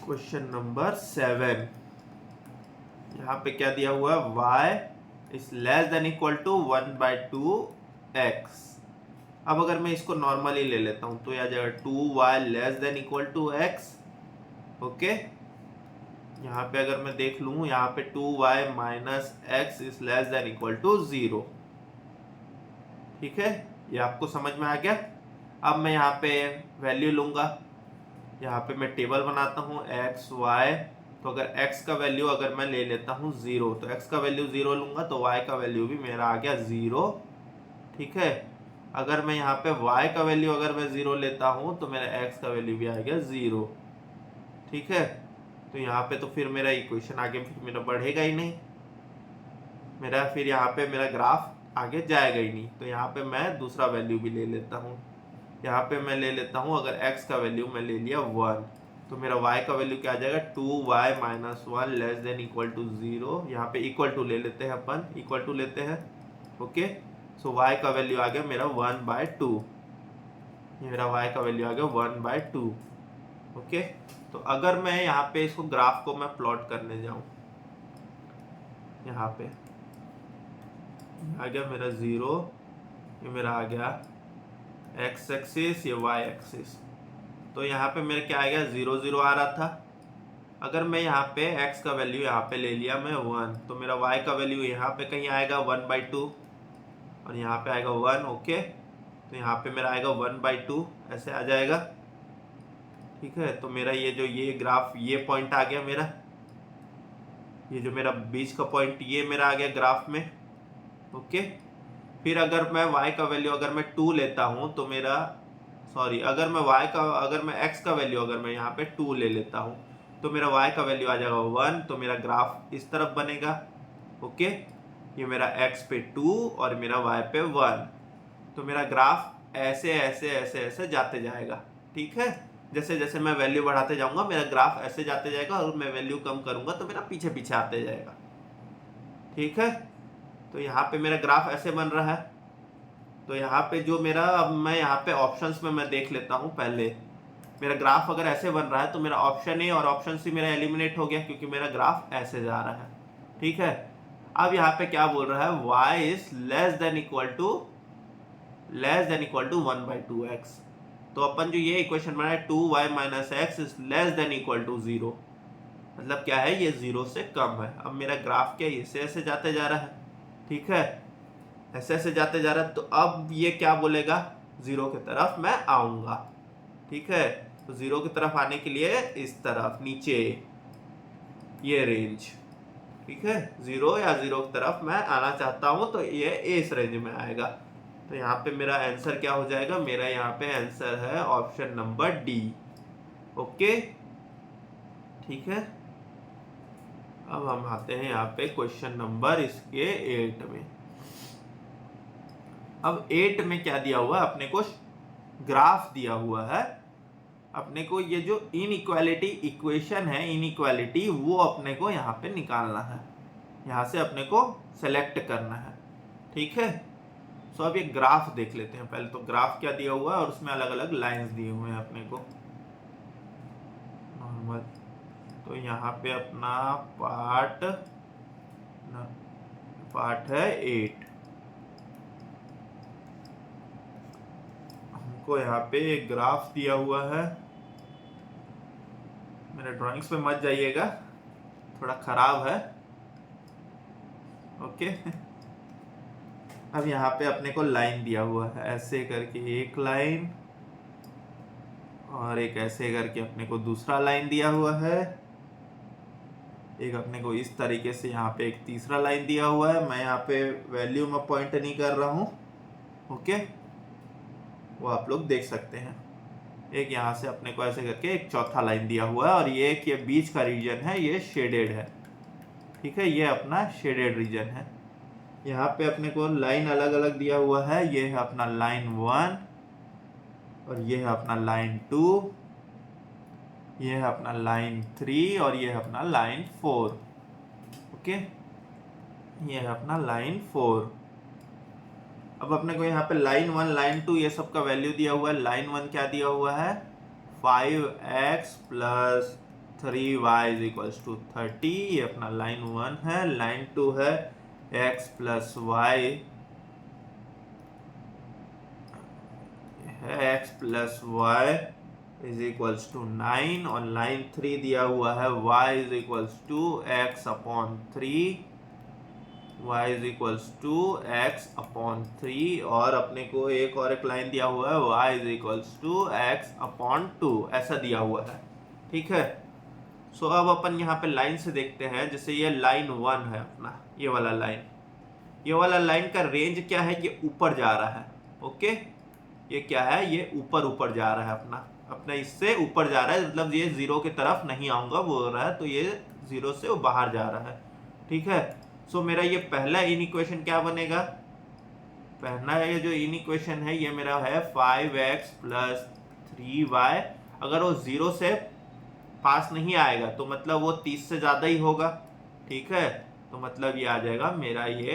क्वेश्चन नंबर 7, यहाँ पे क्या दिया हुआ है? y is less than equal to 1/2x। अब अगर मैं इसको नॉर्मली ले लेता हूं तो यह आ जाएगा 2y less than equal to x। Okay, यहाँ पे अगर मैं देख लूं, यहाँ पे 2y minus x is less than equal to 0। ठीक है, ये आपको समझ में आ गया। अब मैं यहाँ पे वैल्यू लूंगा, यहाँ पे मैं टेबल बनाता हूँ x y। तो अगर x का वैल्यू अगर मैं ले लेता हूँ 0, तो x का वैल्यू 0 लूंगा तो y का वैल्यू भी मेरा आ गया 0। ठीक है, अगर मैं यहाँ पे y का वैल्यू अगर मैं 0 लेता हूँ तो मेरा x का वैल्यू भी आ गया 0। ठीक है, तो यहाँ पे तो फिर मेरा इक्वेशन आगे फिर मेरा बढ़ेगा ही नहीं, मेरा फिर यहाँ पे मेरा ग्राफ आगे जाएगा ही नहीं। तो यहाँ पे मैं दूसरा वैल्यू भी ले लेता हूँ। यहाँ पे मैं ले लेता हूँ, अगर x का वैल्यू मैं ले लिया 1, तो मेरा y का वैल्यू क्या आ जाएगा? 2y minus 1 less than equal to 0। यहाँ पे इक्वल टू ले लेते हैं अपन, इक्वल टू लेते हैं। ओके, सो y का वैल्यू आ गया मेरा 1/2। ये मेरा y का वैल्यू आ गया 1/2। ओके, तो अगर मैं यहाँ पे इसको ग्राफ को मैं प्लॉट करने जाऊँ, यहाँ पे आ गया मेरा 0, ये मेरा आ गया x एक्सिस, ये y एक्सिस। तो यहाँ पे मेरे क्या आएगा? 0 0 आ रहा था। अगर मैं यहाँ पे x का वैल्यू यहाँ पे ले लिया मैं 1, तो मेरा y का वैल्यू यहाँ पे कहीं आएगा 1/2 और यहाँ पे आएगा 1। ओके, तो यहाँ पे मेरा आएगा 1/2, ऐसे आ जाएगा। ठीक है, तो मेरा ये ग्राफ, ये पॉइंट आ गया मेरा, ये जो मेरा बीच का पॉइंट ये मेरा आ गया ग्राफ में। ओके, फिर अगर मैं y का वैल्यू अगर मैं 2 लेता हूँ तो मेरा, सॉरी, अगर मैं x का वैल्यू अगर मैं यहाँ पे 2 ले लेता हूँ तो मेरा y का वैल्यू आ जाएगा 1। तो मेरा ग्राफ इस तरफ बनेगा। ओके, ये मेरा x पे 2 और मेरा y पे 1। तो मेरा ग्राफ ऐसे ऐसे ऐसे ऐसे जाते जाएगा। ठीक है, जैसे जैसे मैं वैल्यू बढ़ाते जाऊंगा मेरा ग्राफ ऐसे जाते जाएगा, और मैं वैल्यू कम करूंगा तो मेरा पीछे पीछे आते जाएगा। ठीक है, तो यहाँ पे मेरा ग्राफ ऐसे बन रहा है। तो यहाँ पे जो मेरा, अब मैं यहाँ पे ऑप्शंस में मैं देख लेता हूँ पहले। मेरा ग्राफ अगर ऐसे बन रहा है तो मेरा ऑप्शन ए और ऑप्शन सी मेरा एलिमिनेट हो गया, क्योंकि मेरा ग्राफ ऐसे जा रहा है। ठीक है, अब यहाँ पे क्या बोल रहा है? y is less than equal to 1/2x। तो अपन जो ये इक्वेशन बना है 2y minus x is less than equal to 0, मतलब क्या है? ये 0 से कम है। अब मेरा ग्राफ क्या ऐसे ऐसे जाते जा रहा है। ठीक है, ऐसे ऐसे जाते जा रहा है। तो अब ये क्या बोलेगा? 0 की तरफ मैं आऊंगा। ठीक है, तो 0 की तरफ आने के लिए इस तरफ नीचे ये रेंज। ठीक है, 0 या 0 की तरफ मैं आना चाहता हूं तो ये इस रेंज में आएगा। तो यहाँ पे मेरा आंसर क्या हो जाएगा? मेरा यहाँ पे आंसर है ऑप्शन नंबर डी। ओके, ठीक है, अब हम आते हैं यहाँ पे क्वेश्चन नंबर इसके 8 में। अब 8 में क्या दिया हुआ है? अपने को ग्राफ दिया हुआ है। अपने को ये जो इनइक्वालिटी इक्वेशन है, इनइक्वालिटी, वो अपने को यहाँ पे निकालना है। यहाँ से अपने को सेलेक्ट करना है। ठीक है, सो अब ये ग्राफ देख लेते हैं पहले। तो ग्राफ क्या दिया हुआ है और उसमें अलग अलग लाइंस दिए हुए हैं अपने को नॉर्मल। तो यहाँ पे अपना पार्ट है 8। हमको यहाँ पे एक ग्राफ दिया हुआ है। मेरे ड्राइंग्स पे मत जाइएगा, थोड़ा खराब है। ओके, अब यहाँ पे अपने को लाइन दिया हुआ है, ऐसे करके एक लाइन, और एक ऐसे करके अपने को दूसरा लाइन दिया हुआ है। एक अपने को इस तरीके से यहाँ पे एक तीसरा लाइन दिया हुआ है। मैं यहाँ पे वैल्यू में पॉइंट नहीं कर रहा हूँ। ओके, वो आप लोग देख सकते हैं। एक यहाँ से अपने को ऐसे करके एक चौथा लाइन दिया हुआ है, और ये एक ये बीच का रीजन है, ये शेडेड है। ठीक है, ये अपना शेडेड रीजन है। यहाँ पे अपने को लाइन अलग अलग दिया हुआ है, ये है अपना लाइन 1 और ये है अपना लाइन 2, ये है अपना लाइन 3 और ये है अपना लाइन 4। ओके, ये है अपना लाइन 4। अब अपने को यहाँ पे लाइन 1 लाइन 2 ये सब का वैल्यू दिया हुआ है। लाइन 1 क्या दिया हुआ है, 5x plus 3y is equals to 30, ये अपना लाइन 1 है। लाइन 2 है x प्लस वाई है, x plus y is equals to 9, और लाइन 3 दिया हुआ है y is equals to x upon 3, y is equals to x upon 3, और अपने को एक और एक लाइन दिया हुआ है y is equals to x upon 2, ऐसा दिया हुआ है। ठीक है, सो अब अपन यहाँ पे लाइन से देखते हैं। जैसे ये लाइन 1 है अपना, ये वाला लाइन, ये वाला लाइन का रेंज क्या है, ये ऊपर जा रहा है। ओके, ये क्या है, ये ऊपर ऊपर जा रहा है अपना इससे ऊपर जा रहा है, मतलब ये 0 की तरफ नहीं आऊंगा बोल रहा है, तो ये 0 से बाहर जा रहा है। ठीक है, सो मेरा ये पहला इनइक्वेशन क्या बनेगा, पहला ये जो इनइक्वेशन है ये मेरा है 5x प्लस 3y। अगर वो 0 से पास नहीं आएगा तो मतलब वो 30 से ज़्यादा ही होगा। ठीक है, तो मतलब ये आ जाएगा मेरा ये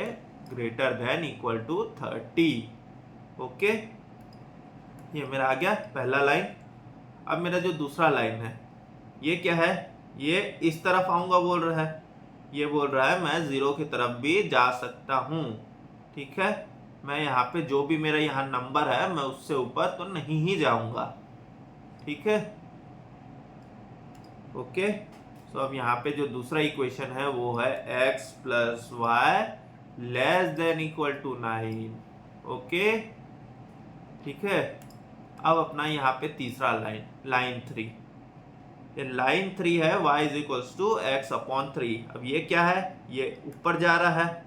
greater than equal to 30। Okay, ये मेरा आ गया पहला लाइन। अब मेरा जो दूसरा लाइन है ये क्या है, ये इस तरफ आऊंगा बोल रहा है, ये बोल रहा है मैं 0 की तरफ भी जा सकता हूँ। ठीक है, मैं यहाँ पे जो भी मेरा यहाँ नंबर है मैं उससे ऊपर तो नहीं ही जाऊंगा। ठीक है, ओके, तो अब यहाँ पे जो दूसरा इक्वेशन है वो है x plus y less than equal to 9। Okay, ठीक है, अब अपना यहाँ पे तीसरा लाइन, लाइन 3, ये लाइन 3 है y is equals to x upon 3। अब ये क्या है, ये ऊपर जा रहा है।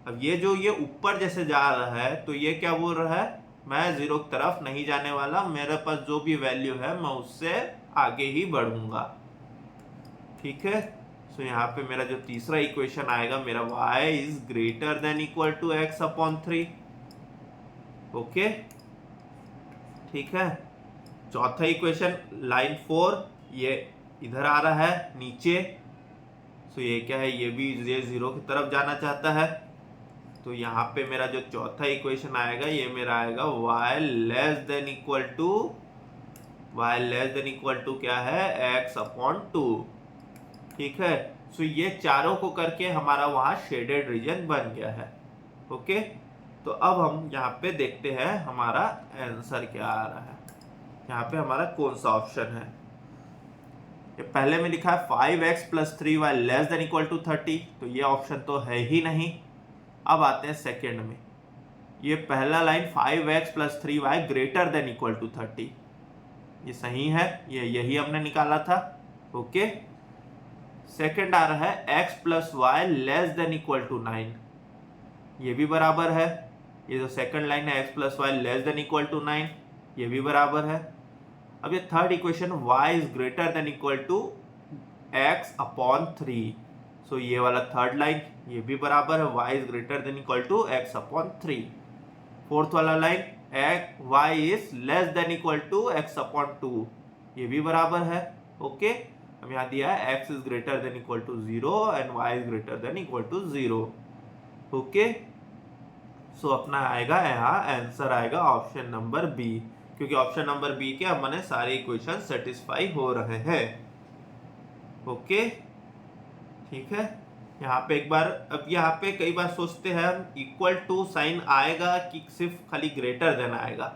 अब ये जो ये ऊपर जैसे जा रहा है तो ये क्या बोल रहा है, मैं 0 की तरफ नहीं जाने वाला, मेरे पास जो भी वैल्यू है मैं उससे आगे ही बढ़ूंगा। ठीक है, सो यहाँ पे मेरा जो तीसरा इक्वेशन आएगा मेरा y is greater than equal to x upon 3। Okay, ठीक है, चौथा इक्वेशन लाइन 4, ये इधर आ रहा है नीचे, सो ये क्या है, ये भी ये 0 की तरफ जाना चाहता है। तो यहाँ पे मेरा जो चौथा इक्वेशन आएगा ये मेरा आएगा y less than equal to क्या है, x अपॉन 2। ठीक है, सो ये चारों को करके हमारा वहाँ शेडेड रीजन बन गया है। ओके, तो अब हम यहाँ पे देखते हैं हमारा आंसर क्या आ रहा है, यहाँ पे हमारा कौन सा ऑप्शन है। ये पहले में लिखा है 5x plus 3y less than equal to 30, तो ये ऑप्शन तो है ही नहीं। अब आते हैं सेकेंड में, ये पहला line 5x plus 3y greater than equal to 30, ये सही है, ये यही हमने निकाला था। ओके, सेकेंड आ रहा है x plus y less than equal to 9, ये भी बराबर है। ये जो सेकंड लाइन है x plus y less than equal to 9, ये भी बराबर है। अब ये third equation y is greater than equal to x upon 3, so ये वाला थर्ड लाइन ये भी बराबर है, y is greater than equal to x upon 3। Fourth वाला line y is less than equal to x upon 2, ये भी बराबर है। ओके, हम यहाँ दिया है x is greater than equal to 0 and y is greater than equal to 0। Okay, so अपना आएगा यहाँ आंसर आएगा ऑप्शन नंबर बी, क्योंकि ऑप्शन नंबर बी के हमारे सारे इक्वेशन सेटिस्फाई हो रहे हैं। ओके, ठीक है, यहाँ पे एक बार, अब यहाँ पे कई बार सोचते हैं हम इक्वल टू साइन आएगा कि सिर्फ खाली ग्रेटर देन आएगा,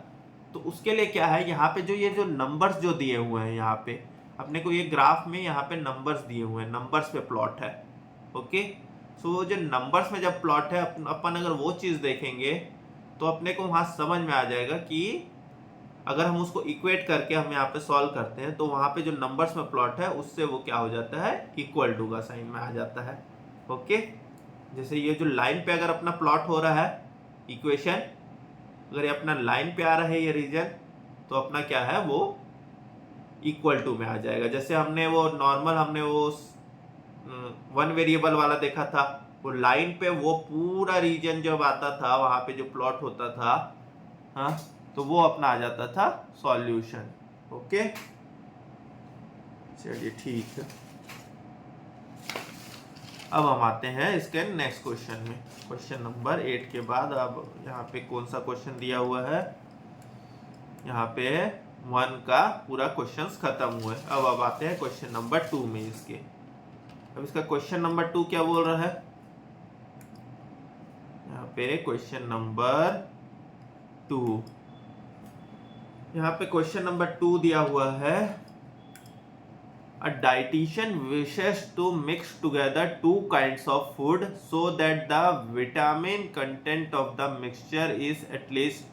तो उसके लिए क्या है, यहाँ पे जो ये जो नंबर्स जो दिए हुए हैं, यहाँ पे अपने को ये ग्राफ में यहाँ पे नंबर्स दिए हुए हैं, नंबर्स पे प्लॉट है। ओके, सो जो नंबर्स में जब प्लॉट है अपन अगर वो चीज़ देखेंगे तो अपने को वहाँ समझ में आ जाएगा कि अगर हम उसको इक्वेट करके हम यहाँ पे सॉल्व करते हैं तो वहाँ पे जो नंबर्स में प्लॉट है उससे वो क्या हो जाता है, इक्वल टू का साइन में आ जाता है। ओके, जैसे ये जो लाइन पे अगर अपना प्लॉट हो रहा है इक्वेशन, अगर ये अपना लाइन पे आ रहा है ये रीजन, तो अपना क्या है वो इक्वल टू में आ जाएगा। जैसे हमने वो नॉर्मल हमने वो वन वेरिएबल वाला देखा था, वो लाइन पे वो पूरा रीजन जब आता था वहां पे जो प्लॉट होता था, हाँ, तो वो अपना आ जाता था सॉल्यूशन। ओके, चलिए ठीक है। अब हम आते हैं इसके नेक्स्ट क्वेश्चन में। क्वेश्चन नंबर 8 के बाद अब यहाँ पे कौन सा क्वेश्चन दिया हुआ है, यहाँ पे 1 का पूरा क्वेश्चंस खत्म हुए। अब आते हैं क्वेश्चन नंबर 2 में इसके। अब इसका क्वेश्चन नंबर 2 क्या बोल रहा है, यहाँ पे क्वेश्चन नंबर 2, यहाँ पे क्वेश्चन नंबर 2 दिया हुआ है, a dietitian wishes to mix together two kinds of food so that the vitamin content of the mixture is at least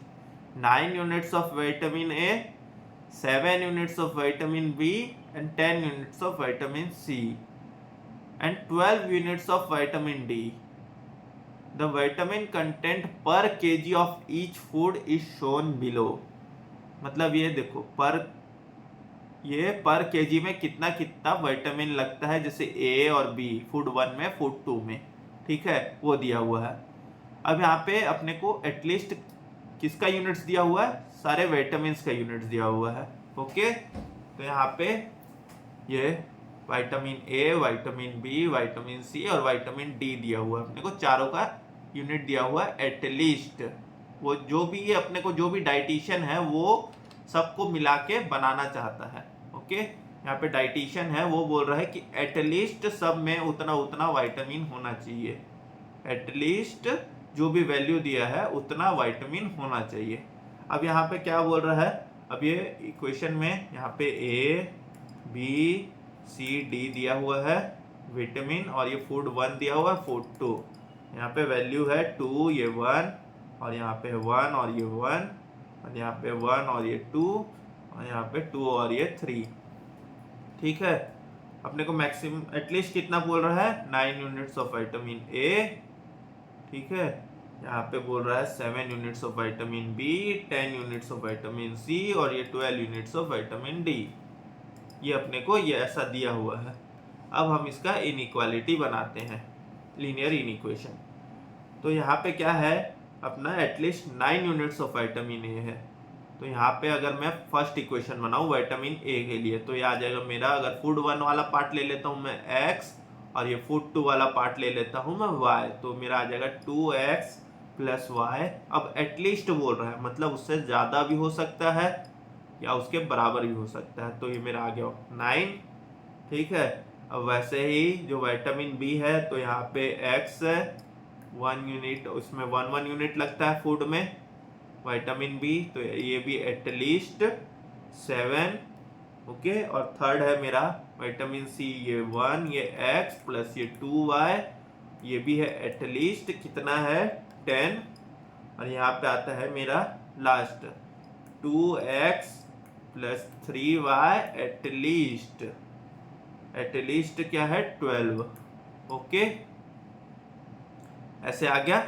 9 units of vitamin A, 7 units of vitamin B and 10 units of vitamin C and 12 units of vitamin D. The vitamin content per kg of each food is shown below. मतलब ये देखो पर KG में कितना कितना vitamin लगता है, जैसे ए और बी फूड 1 में फूड 2 में, ठीक है, वो दिया हुआ है। अब यहाँ पे अपने को एटलीस्ट किसका यूनिट्स दिया हुआ है, सारे विटामिन का यूनिट्स दिया हुआ है। ओके, तो यहाँ पे ये vitamin A, vitamin B, vitamin C और विटामिन डी दिया हुआ है, अपने को चारों का यूनिट दिया हुआ है एटलीस्ट। वो जो भी ये अपने को जो भी डाइटिशियन है वो सबको मिला के बनाना चाहता है। ओके, यहाँ पे डाइटिशियन है वो बोल रहा है कि एटलीस्ट सब में उतना उतना विटामिन होना चाहिए, एटलीस्ट जो भी वैल्यू दिया है उतना विटामिन होना चाहिए। अब यहाँ पे क्या बोल रहा है, अब ये इक्वेशन में यहाँ पे ए बी सी डी दिया हुआ है विटामिन, और ये फूड 1 दिया हुआ है फूड 2, यहाँ पे वैल्यू है 2, ये 1 और यहाँ पे 1 और ये 1 और यहाँ पे 1 और ये 2 और यहाँ पे 2 और ये 3, ठीक है। अपने को मैक्सिमम एटलीस्ट कितना बोल रहा है, 9 यूनिट्स ऑफ विटामिन ए, ठीक है। यहाँ पे बोल रहा है 7 units of vitamin B, 10 units of vitamin C और ये 12 यूनिट्स ऑफ विटामिन डी। ये अपने को ये ऐसा दिया हुआ है। अब हम इसका इनइक्वालिटी बनाते हैं, लीनियर इनइक्वेशन। तो यहाँ पे क्या है, अपना at least 9 units of vitamin A है, तो यहाँ पे अगर मैं फर्स्ट इक्वेशन बनाऊँ विटामिन ए के लिए तो ये आ जाएगा मेरा, अगर फूड 1 वाला पार्ट ले लेता हूँ मैं x और ये फूड 2 वाला पार्ट ले लेता हूँ मैं y, तो मेरा आ जाएगा 2x प्लस y। अब एटलीस्ट बोल रहा है, मतलब उससे ज़्यादा भी हो सकता है या उसके बराबर भी हो सकता है, तो ये मेरा आ गया 9, ठीक है। अब वैसे ही जो विटामिन बी है तो यहाँ पे x है 1 यूनिट, उसमें 1 यूनिट लगता है फूड में विटामिन बी, तो ये भी एटलीस्ट 7, ओके। और थर्ड है मेरा विटामिन सी, ये 1, ये x प्लस ये 2y, ये भी है एटलीस्ट कितना है 10, और यहाँ पे आता है मेरा last 2x plus 3y at least, at least क्या है 12, ओके, ऐसे आ गया,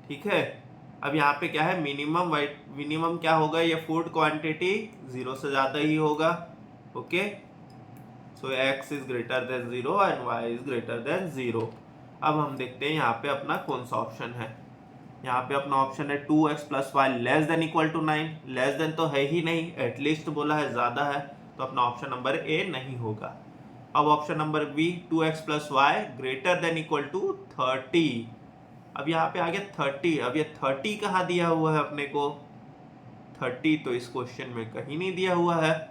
ठीक है। अब यहाँ पे क्या है, मिनिमम क्या होगा, ये फूड क्वांटिटी 0 से ज़्यादा ही होगा, okay. So x is greater than 0 and y is greater than 0। अब हम देखते हैं यहाँ पे अपना कौन सा ऑप्शन है। यहाँ पे अपना ऑप्शन है 2x plus y less than equal to 9, less than तो है ही नहीं, एटलीस्ट बोला है, ज़्यादा है, तो अपना ऑप्शन नंबर ए नहीं होगा। अब option number B 2x plus y greater than equal to 30। अब यहाँ पे आ गया 30, अब ये 30 कहाँ दिया हुआ है अपने को, 30 तो इस क्वेश्चन में कहीं नहीं दिया हुआ है,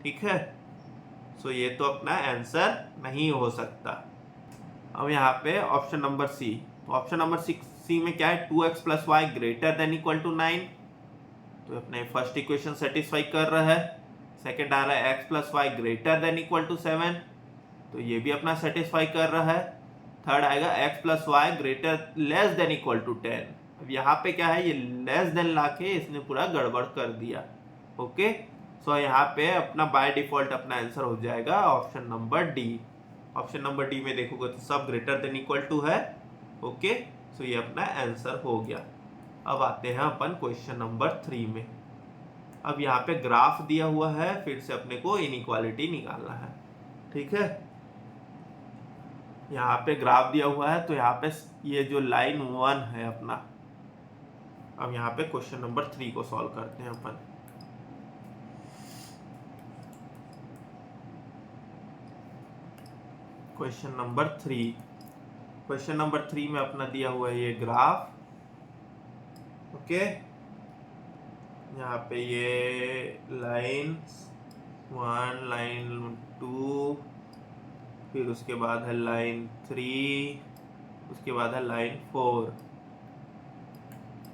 ठीक है। सो ये तो अपना आंसर नहीं हो सकता। अब यहाँ पे ऑप्शन नंबर सी, तो ऑप्शन नंबर सी में क्या है, 2x plus y greater than equal to 9, तो अपने फर्स्ट इक्वेशन सेटिस्फाई कर रहा है। सेकेंड आ रहा है x plus y greater than equal to 7, तो ये भी अपना सेटिस्फाई कर रहा है। थर्ड आएगा x plus y greater less than equal to 10। अब यहाँ पे क्या है, ये लेस देन लाके इसने पूरा गड़बड़ कर दिया, ओके। सो यहाँ पे अपना बाय डिफॉल्ट अपना आंसर हो जाएगा option number D. Option number D में देखोगे तो सब ग्रेटर देन इक्वल टू है, ओके। सो ये अपना आंसर हो गया। अब आते हैं अपन क्वेश्चन नंबर 3 में। अब यहाँ पे ग्राफ दिया हुआ है, फिर से अपने को इनइक्वालिटी निकालना है, ठीक है। यहाँ पे ग्राफ दिया हुआ है, तो यहाँ पे ये जो लाइन 1 है अपना, अब यहाँ पे क्वेश्चन नंबर 3 को सॉल्व करते हैं अपन। क्वेश्चन नंबर 3, क्वेश्चन नंबर 3 में अपना दिया हुआ है ये ग्राफ। ओके, यहाँ पे ये लाइन 1, लाइन 2, फिर उसके बाद है लाइन 3, उसके बाद है लाइन 4।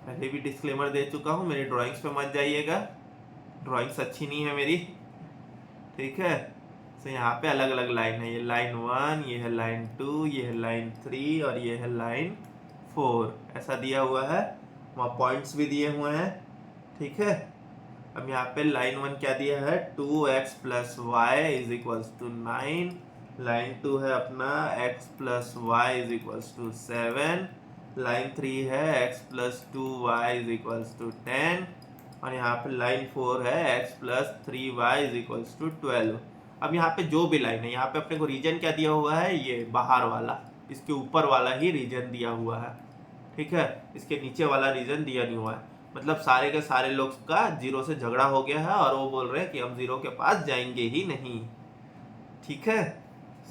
पहले भी डिस्क्लेमर दे चुका हूँ, मेरी ड्राइंग्स पे मत जाइएगा, ड्राइंग्स अच्छी नहीं है मेरी, ठीक है। तो यहाँ पे अलग अलग लाइन है, ये लाइन 1, ये है लाइन 2, ये है लाइन 3 और ये है लाइन 4, ऐसा दिया हुआ है। वहाँ पॉइंट्स भी दिए हुए हैं, ठीक है। अब यहाँ पे लाइन 1 क्या दिया है, 2x + y = 9। लाइन 2 है अपना x + y = 7। लाइन 3 है x + 2y = 10 और यहाँ पे लाइन 4 है x + 3y = 12। अब यहाँ पे जो भी लाइन है, यहाँ पे अपने को रीजन क्या दिया हुआ है, ये बाहर वाला, इसके ऊपर वाला ही रीजन दिया हुआ है, ठीक है। इसके नीचे वाला रीजन दिया नहीं हुआ है, मतलब सारे के सारे लोग का 0 से झगड़ा हो गया है और वो बोल रहे हैं कि हम 0 के पास जाएंगे ही नहीं, ठीक है।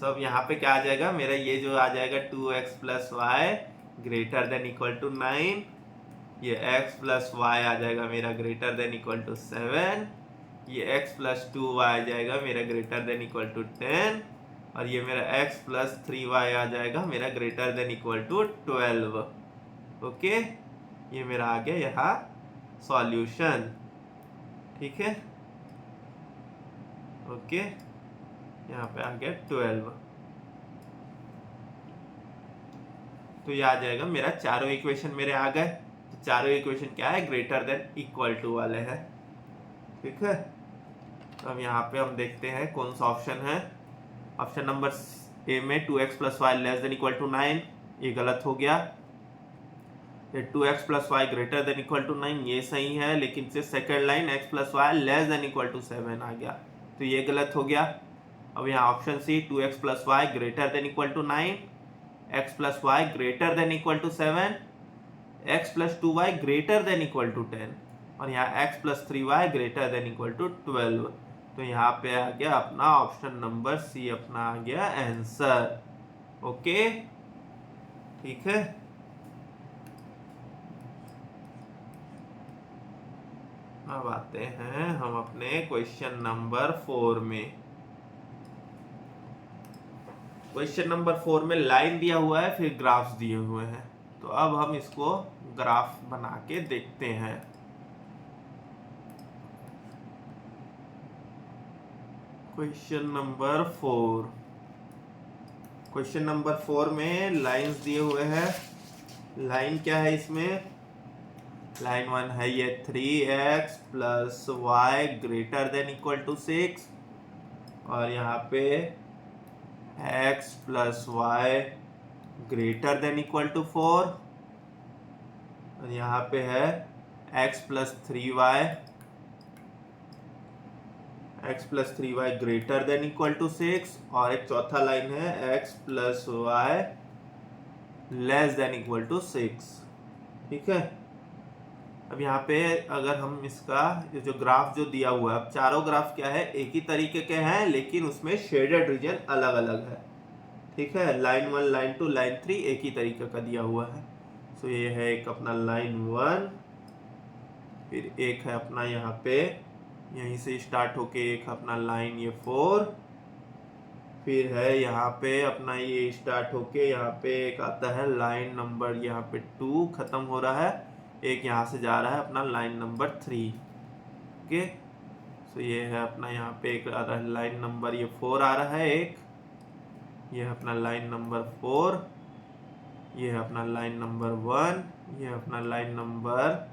सब यहाँ पे क्या आ जाएगा मेरा, ये जो आ जाएगा 2x + y > 9, ये x + y आ जाएगा मेरा > 7, ये x + 2y आ जाएगा मेरा > 10 और ये मेरा x + 3y आ जाएगा मेरा > 12। ओके, ये मेरा आ गया यहाँ सॉल्यूशन, ठीक है। ओके, यहाँ पे आ गया 12, तो ये आ जाएगा मेरा, चारों इक्वेशन मेरे आ गए। तो चारों इक्वेशन क्या है, > वाले हैं, ठीक है। तो अब यहाँ पे हम देखते हैं कौन सा ऑप्शन है। ऑप्शन नंबर ए में 2x + y <= 9, ये गलत हो गया। 2x + y > 9 ये सही है, लेकिन से सेकंड लाइन x + y <= 7 आ गया, तो ये गलत हो गया। अब यहाँ option C 2x + y > 9, x + y > 7, x + 2y > 10 और यहाँ x + 3y > 12। तो यहाँ पे आ गया अपना ऑप्शन नंबर सी, अपना आ गया आंसर। ओके, ठीक है। अब आते हैं हम अपने क्वेश्चन नंबर 4 में। क्वेश्चन नंबर 4 में लाइन दिया हुआ है, फिर ग्राफ्स दिए हुए हैं, तो अब हम इसको ग्राफ बना के देखते हैं। क्वेश्चन नंबर 4, क्वेश्चन नंबर 4 में लाइंस दिए हुए हैं। लाइन क्या है इसमें, लाइन 1 है ये 3x + y > 6 और यहाँ पे x + y > 4 और यहाँ पे है x + 3y > 6 और एक चौथा लाइन है x + y <= 6, ठीक है। अब यहाँ पे अगर हम इसका ये जो ग्राफ जो दिया हुआ है, अब चारों ग्राफ क्या है, एक ही तरीके के हैं, लेकिन उसमें शेडेड रीजन अलग अलग है, ठीक है। लाइन 1, लाइन 2, लाइन 3 एक ही तरीके का दिया हुआ है। तो ये है एक अपना लाइन 1, फिर एक है अपना यहाँ पे यहीं से स्टार्ट होके एक अपना लाइन ये 4, फिर है यहाँ पे अपना ये स्टार्ट होके यहाँ पे एक आता है लाइन नंबर यहाँ पे 2 खत्म हो रहा है, एक यहाँ से जा रहा है अपना लाइन नंबर 3। ओके, तो ये है अपना यहाँ पे एक आ रहा है लाइन नंबर ये 4 आ रहा है, एक ये है अपना लाइन नंबर 4, ये है अपना लाइन नंबर 1, ये है अपना लाइन नंबर,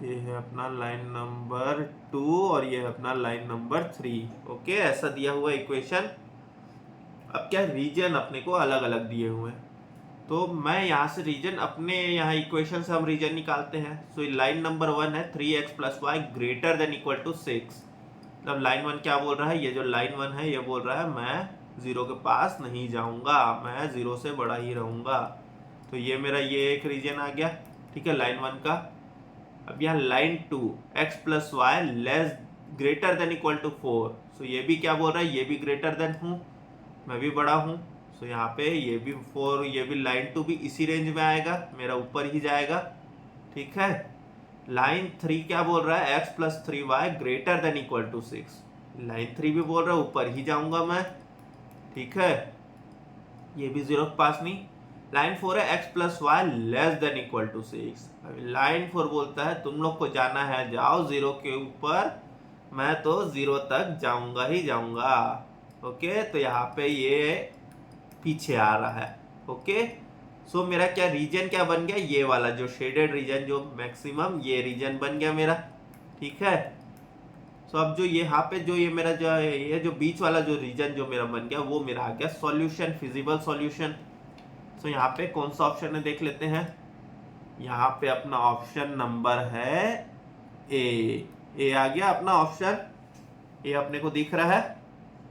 ये है अपना लाइन नंबर 2 और ये है अपना लाइन नंबर 3। ओके, ऐसा दिया हुआ इक्वेशन। अब क्या रीजन अपने को अलग अलग दिए हुए हैं, तो मैं यहाँ से रीजन अपने यहाँ इक्वेशन से हम रीजन निकालते हैं। सो लाइन नंबर 1 है 3x + y > 6, मतलब लाइन 1 क्या बोल रहा है, ये जो लाइन 1 है ये बोल रहा है मैं जीरो के पास नहीं जाऊंगा, मैं जीरो से बड़ा ही रहूंगा। तो ये मेरा ये एक रीजन आ गया, ठीक है, लाइन 1 का। अब यहाँ line 2, x plus y less greater than equal to 4। So ये भी क्या बोल रहा है, ये भी ग्रेटर देन हूँ, मैं भी बड़ा हूँ। सो यहाँ पे ये भी 4, ये भी लाइन 2 भी इसी रेंज में आएगा, मेरा ऊपर ही जाएगा, ठीक है। लाइन 3 क्या बोल रहा है, x plus 3y greater than equal to 6। Line 3 भी बोल रहा है ऊपर ही जाऊंगा मैं, ठीक है, ये भी जीरो के पास नहीं। लाइन 4 है x plus y less than equal to 6। Line 4 बोलता है तुम लोग को जाना है, जाओ जीरो के ऊपर, मैं तो जीरो तक जाऊंगा ही जाऊंगा। ओके, तो यहाँ पे ये पीछे आ रहा है। ओके, सो मेरा क्या रीजन क्या बन गया, ये वाला जो शेडेड रीजन, जो मैक्सिमम ये रीजन बन गया मेरा, ठीक है। सो अब जो यहाँ पे जो ये मेरा जो ये जो बीच वाला जो रीजन जो मेरा बन गया, वो मेरा आ गया सॉल्यूशन, फिजिबल सॉल्यूशन। सो यहाँ पे कौन सा ऑप्शन है देख लेते हैं। यहाँ पे अपना ऑप्शन नंबर है ए आ गया अपना ऑप्शन ए, अपने को दिख रहा है।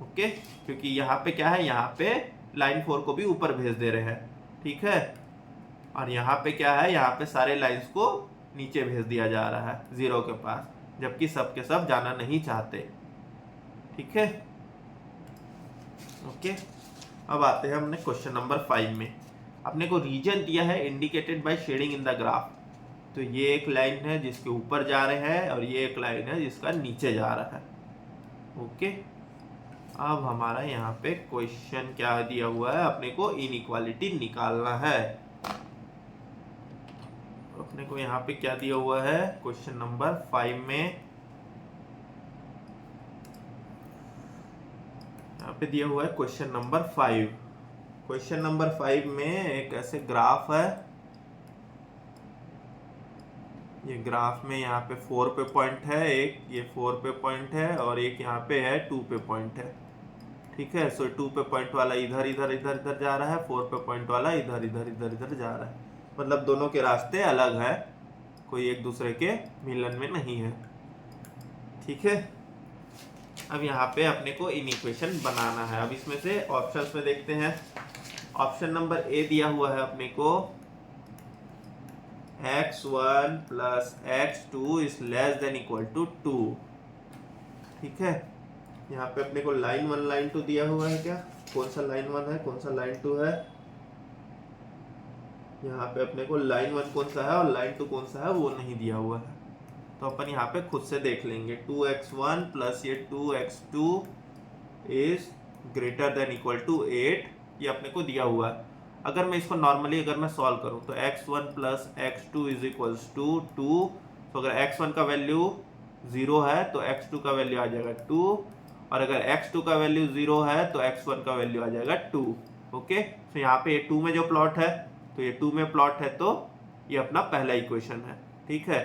ओके, क्योंकि यहाँ पे क्या है, यहाँ पे लाइन 4 को भी ऊपर भेज दे रहे हैं, ठीक है, और यहाँ पे क्या है, यहाँ पे सारे लाइंस को नीचे भेज दिया जा रहा है जीरो के पास, जबकि सब के सब जाना नहीं चाहते, ठीक है। ओके, अब आते हैं हमने क्वेश्चन नंबर 5 में। अपने को रीजन दिया है indicated by shading in the graph. तो ये एक लाइन है जिसके ऊपर जा रहे हैं, और ये एक लाइन है जिसका नीचे जा रहा है। ओके, अब हमारा यहाँ पे क्वेश्चन क्या दिया हुआ है, अपने को इनइक्वालिटी निकालना है। अपने को यहाँ पे क्या दिया हुआ है क्वेश्चन नंबर 5 में, यहाँ पे दिया हुआ है क्वेश्चन नंबर 5। क्वेश्चन नंबर 5 में एक ऐसे ग्राफ है, ये ग्राफ में यहाँ पे 4 पे पॉइंट है, एक ये 4 पे पॉइंट है, और एक यहाँ पे है 2 पे पॉइंट है, ठीक है। सो 2 पे पॉइंट वाला इधर इधर इधर इधर जा रहा है, 4 पे पॉइंट वाला इधर इधर इधर इधर जा रहा है, मतलब दोनों के रास्ते अलग है, कोई एक दूसरे के मिलन में नहीं है, ठीक है। अब यहाँ पे अपने को इनइक्वेशन बनाना है। अब इसमें से ऑप्शंस में देखते हैं। ऑप्शन नंबर ए दिया हुआ है अपने को, x1 plus x2 is less than equal to 2, ठीक है। यहाँ पे अपने को लाइन 1 लाइन 2 दिया हुआ है, क्या कौन सा लाइन 1 है कौन सा लाइन 2 है, यहाँ पे अपने को लाइन 1 कौन सा है और लाइन 2 कौन सा है वो नहीं दिया हुआ है, तो अपन यहाँ पे खुद से देख लेंगे। 2x1 प्लस ये 2x2 is greater than equal to 8, ये अपने को दिया हुआ है। अगर मैं इसको नॉर्मली अगर मैं सॉल्व करूँ तो x1 plus x2 is equals to 2। तो अगर x1 का वैल्यू 0 है तो x2 का वैल्यू आ जाएगा 2, और अगर x2 का वैल्यू 0 है तो x1 का वैल्यू आ जाएगा 2। ओके, तो यहाँ पे ये 2 में जो प्लॉट है, तो ये 2 में प्लॉट है, तो ये अपना पहला इक्वेशन है, ठीक है।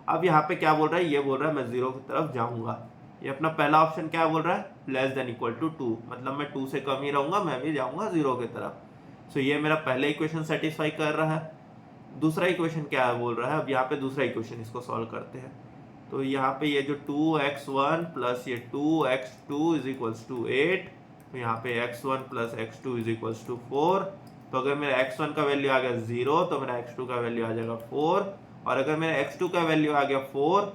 अब यहाँ पे क्या बोल रहा है, ये बोल रहा है मैं 0 की तरफ जाऊंगा। ये अपना पहला ऑप्शन क्या बोल रहा है, लेस देन इक्वल टू 2, मतलब मैं 2 से कम ही रहूंगा, मैं भी जाऊंगा 0 की तरफ। सो ये मेरा पहला इक्वेशन सेटिस्फाई कर रहा है। दूसरा इक्वेशन क्या बोल रहा है, अब यहाँ पे दूसरा इक्वेशन इसको सॉल्व करते हैं। तो यहाँ पे ये जो 2x1 प्लस ये 2x2 इज इक्वल्स टू 8, तो यहाँ पे x1 plus x2 is equals to 4। तो अगर मेरा x1 का वैल्यू आ गया 0 तो मेरा x2 का वैल्यू आ जाएगा 4, और अगर मेरा x2 का वैल्यू आ गया 4,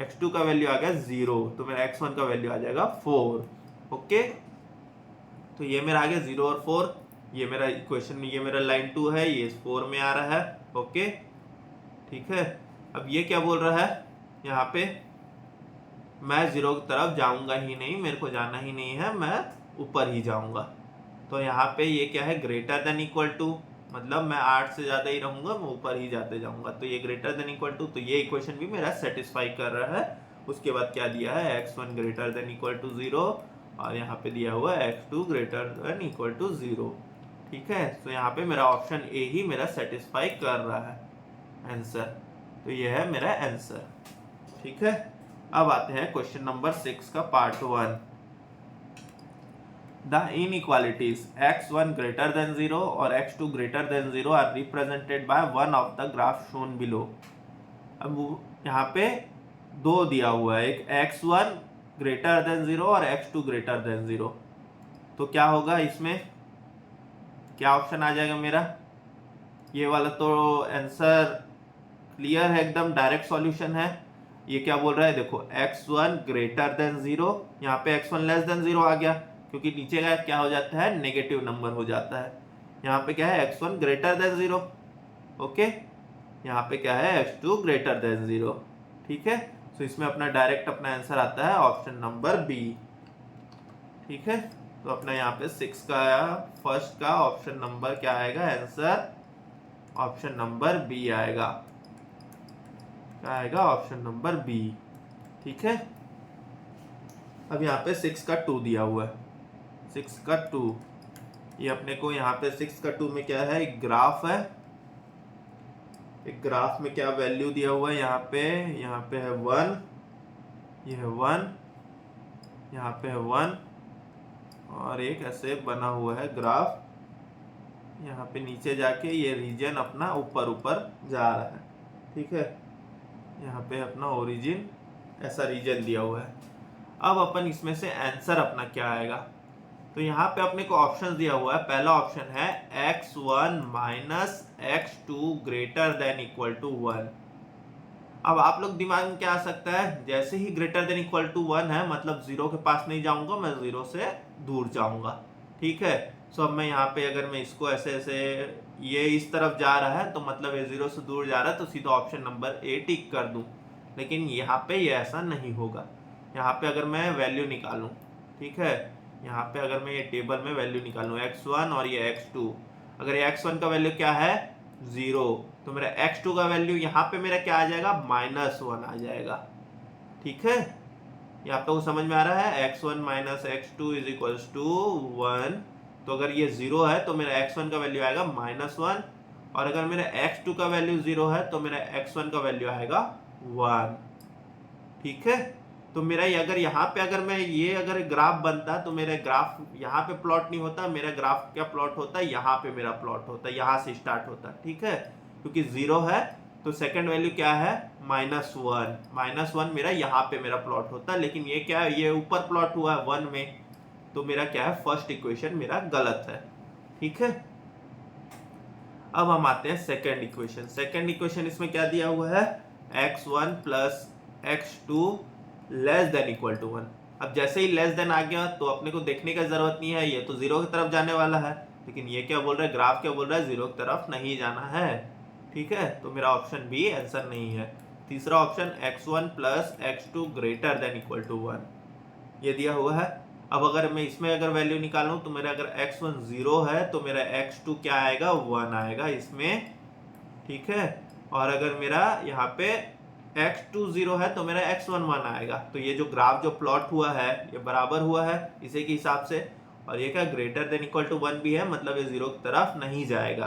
x2 का वैल्यू आ गया 0, तो मेरा x1 का वैल्यू आ जाएगा 4। ओके, तो ये मेरा आ गया 0 और 4, ये मेरा इक्वेशन में, ये मेरा लाइन 2 है, ये 4 में आ रहा है। ओके, ठीक है। अब ये क्या बोल रहा है, यहाँ पे मैं 0 की तरफ जाऊंगा ही नहीं, मेरे को जाना ही नहीं है, मैं ऊपर ही जाऊंगा। तो यहाँ पे ये क्या है, ग्रेटर देन इक्वल टू, मतलब मैं 8 से ज़्यादा ही रहूंगा, मैं ऊपर ही जाते जाऊंगा, तो ये ग्रेटर देन इक्वल टू, तो ये इक्वेशन भी मेरा सेटिस्फाई कर रहा है। उसके बाद क्या दिया है, x1 greater than equal to 0, और यहाँ पे दिया हुआ है x2 greater than equal to 0, ठीक है। तो यहाँ पे मेरा ऑप्शन ए ही मेरा सेटिस्फाई कर रहा है आंसर, तो ये है मेरा आंसर, ठीक है। अब आते हैं क्वेश्चन नंबर 6 का part 1। The inequalities x1 greater than 0 और x2 greater than 0 are represented by one of the graph shown below। अब यहाँ पे दो दिया हुआ है, एक x1 greater than 0 और x2 greater than 0। तो क्या होगा इसमें, क्या ऑप्शन आ जाएगा मेरा, ये वाला तो आंसर क्लियर है एकदम, डायरेक्ट सॉल्यूशन है। ये क्या बोल रहा है देखो, x1 ग्रेटर देन 0, यहाँ पे x1 लेस देन 0 आ गया, क्योंकि नीचे का क्या हो जाता है, नेगेटिव नंबर हो जाता है। यहाँ पे क्या है, x1 ग्रेटर देन 0, ओके। यहाँ पे क्या है, x2 ग्रेटर देन 0, ठीक है। तो इसमें अपना डायरेक्ट अपना आंसर आता है ऑप्शन नंबर बी, ठीक है। तो अपना यहाँ पे 6 का फर्स्ट का ऑप्शन नंबर क्या आएगा आंसर, ऑप्शन नंबर बी आएगा, क्या आएगा, ऑप्शन नंबर बी, ठीक है। अब यहाँ पे 6 का 2 दिया हुआ है, 6 का 2, ये अपने को यहाँ पे 6 का 2 में क्या है, एक ग्राफ है, एक ग्राफ में क्या वैल्यू दिया हुआ है, यहाँ पे है 1, ये है 1, यहाँ पे है 1, और एक ऐसे बना हुआ है ग्राफ, यहाँ पे नीचे जाके ये रीजन अपना ऊपर ऊपर जा रहा है, ठीक है। यहाँ पे अपना ओरिजिन ऐसा रीजन दिया हुआ है। अब अपन इसमें से आंसर अपना क्या आएगा, तो यहाँ पे अपने को ऑप्शन दिया हुआ है, पहला ऑप्शन है x1 minus x2 greater than equal to 1। अब आप लोग दिमाग में क्या आ सकता है, जैसे ही ग्रेटर देन इक्वल टू 1 है मतलब 0 के पास नहीं जाऊंगा, मैं 0 से दूर जाऊंगा, ठीक है। सो अब मैं यहाँ पे अगर मैं इसको ऐसे ऐसे, ये इस तरफ जा रहा है तो मतलब ये 0 से दूर जा रहा है, तो सीधा ऑप्शन नंबर ए टिक कर दूं। लेकिन यहाँ पे ये ऐसा नहीं होगा, यहाँ पे अगर मैं वैल्यू निकालूं, ठीक है, यहाँ पे अगर मैं ये टेबल में वैल्यू निकालूं x1 और ये x2, अगर ये x1 का वैल्यू क्या है 0, तो मेरा x2 का वैल्यू यहाँ पे मेरा क्या आ जाएगा, -1 आ जाएगा, ठीक है। ये आप लोगों को समझ में आ रहा है, x1 minus x2 is equals to 1। तो अगर ये 0 है तो मेरा x1 का वैल्यू आएगा -1, और अगर मेरा x2 का वैल्यू 0 है तो मेरा x1 का वैल्यू आएगा 1, ठीक है। तो मेरा ये अगर यहाँ पे अगर मैं ये अगर ग्राफ बनता तो मेरा ग्राफ यहाँ पे प्लॉट नहीं होता, मेरा ग्राफ क्या प्लॉट होता है, यहाँ पे मेरा प्लॉट होता है, यहाँ से स्टार्ट होता है, ठीक है। क्योंकि 0 है तो सेकंड वैल्यू क्या है, -1 मेरा यहाँ पे मेरा प्लॉट होता है, लेकिन ये क्या है, ये ऊपर प्लॉट हुआ है 1 में, तो मेरा क्या है, फर्स्ट इक्वेशन मेरा गलत है, ठीक है। अब हम आते हैं सेकंड इक्वेशन। सेकंड इक्वेशन इसमें क्या दिया हुआ है, x1 plus x2 less than equal to 1। अब जैसे ही लेस देन आ गया तो अपने को देखने का जरूरत नहीं है, ये तो 0 की तरफ जाने वाला है, लेकिन ये क्या बोल रहा है, ग्राफ क्या बोल रहा है, 0 की तरफ नहीं जाना है, ठीक है। तो मेरा ऑप्शन बी आंसर नहीं है। तीसरा option x1 plus x2 greater than equal to 1, ये दिया हुआ है। अब अगर मैं इसमें अगर वैल्यू निकालूं तो मेरा अगर x1 0 है तो मेरा x2 क्या आएगा, 1 आएगा इसमें, ठीक है। और अगर मेरा यहाँ पे x2 0 है तो मेरा x1 1 आएगा। तो ये जो ग्राफ जो प्लॉट हुआ है ये बराबर हुआ है इसी के हिसाब से, और ये क्या ग्रेटर देन इक्वल टू 1 भी है, मतलब ये 0 की तरफ नहीं जाएगा।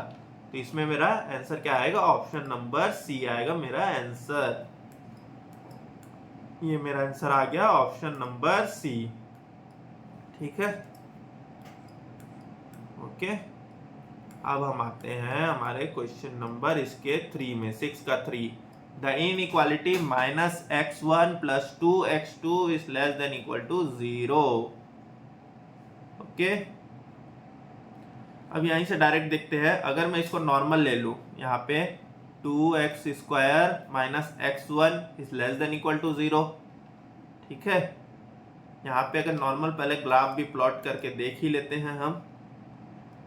तो इसमें मेरा आंसर क्या आएगा, ऑप्शन नंबर सी आएगा मेरा आंसर। ये मेरा आंसर आ गया ऑप्शन नंबर सी, ठीक है, ओके। अब हम आते हैं हमारे क्वेश्चन नंबर इसके 3 में, 6 का 3। The inequality -x1 plus 2x2 is less than equal to 0, okay. अब यहीं से डायरेक्ट देखते हैं, अगर मैं इसको नॉर्मल ले लूं, यहाँ पे 2x square minus x1 is less than equal to 0, ठीक है। यहाँ पे अगर नॉर्मल पहले ग्राफ भी प्लॉट करके देख ही लेते हैं हम।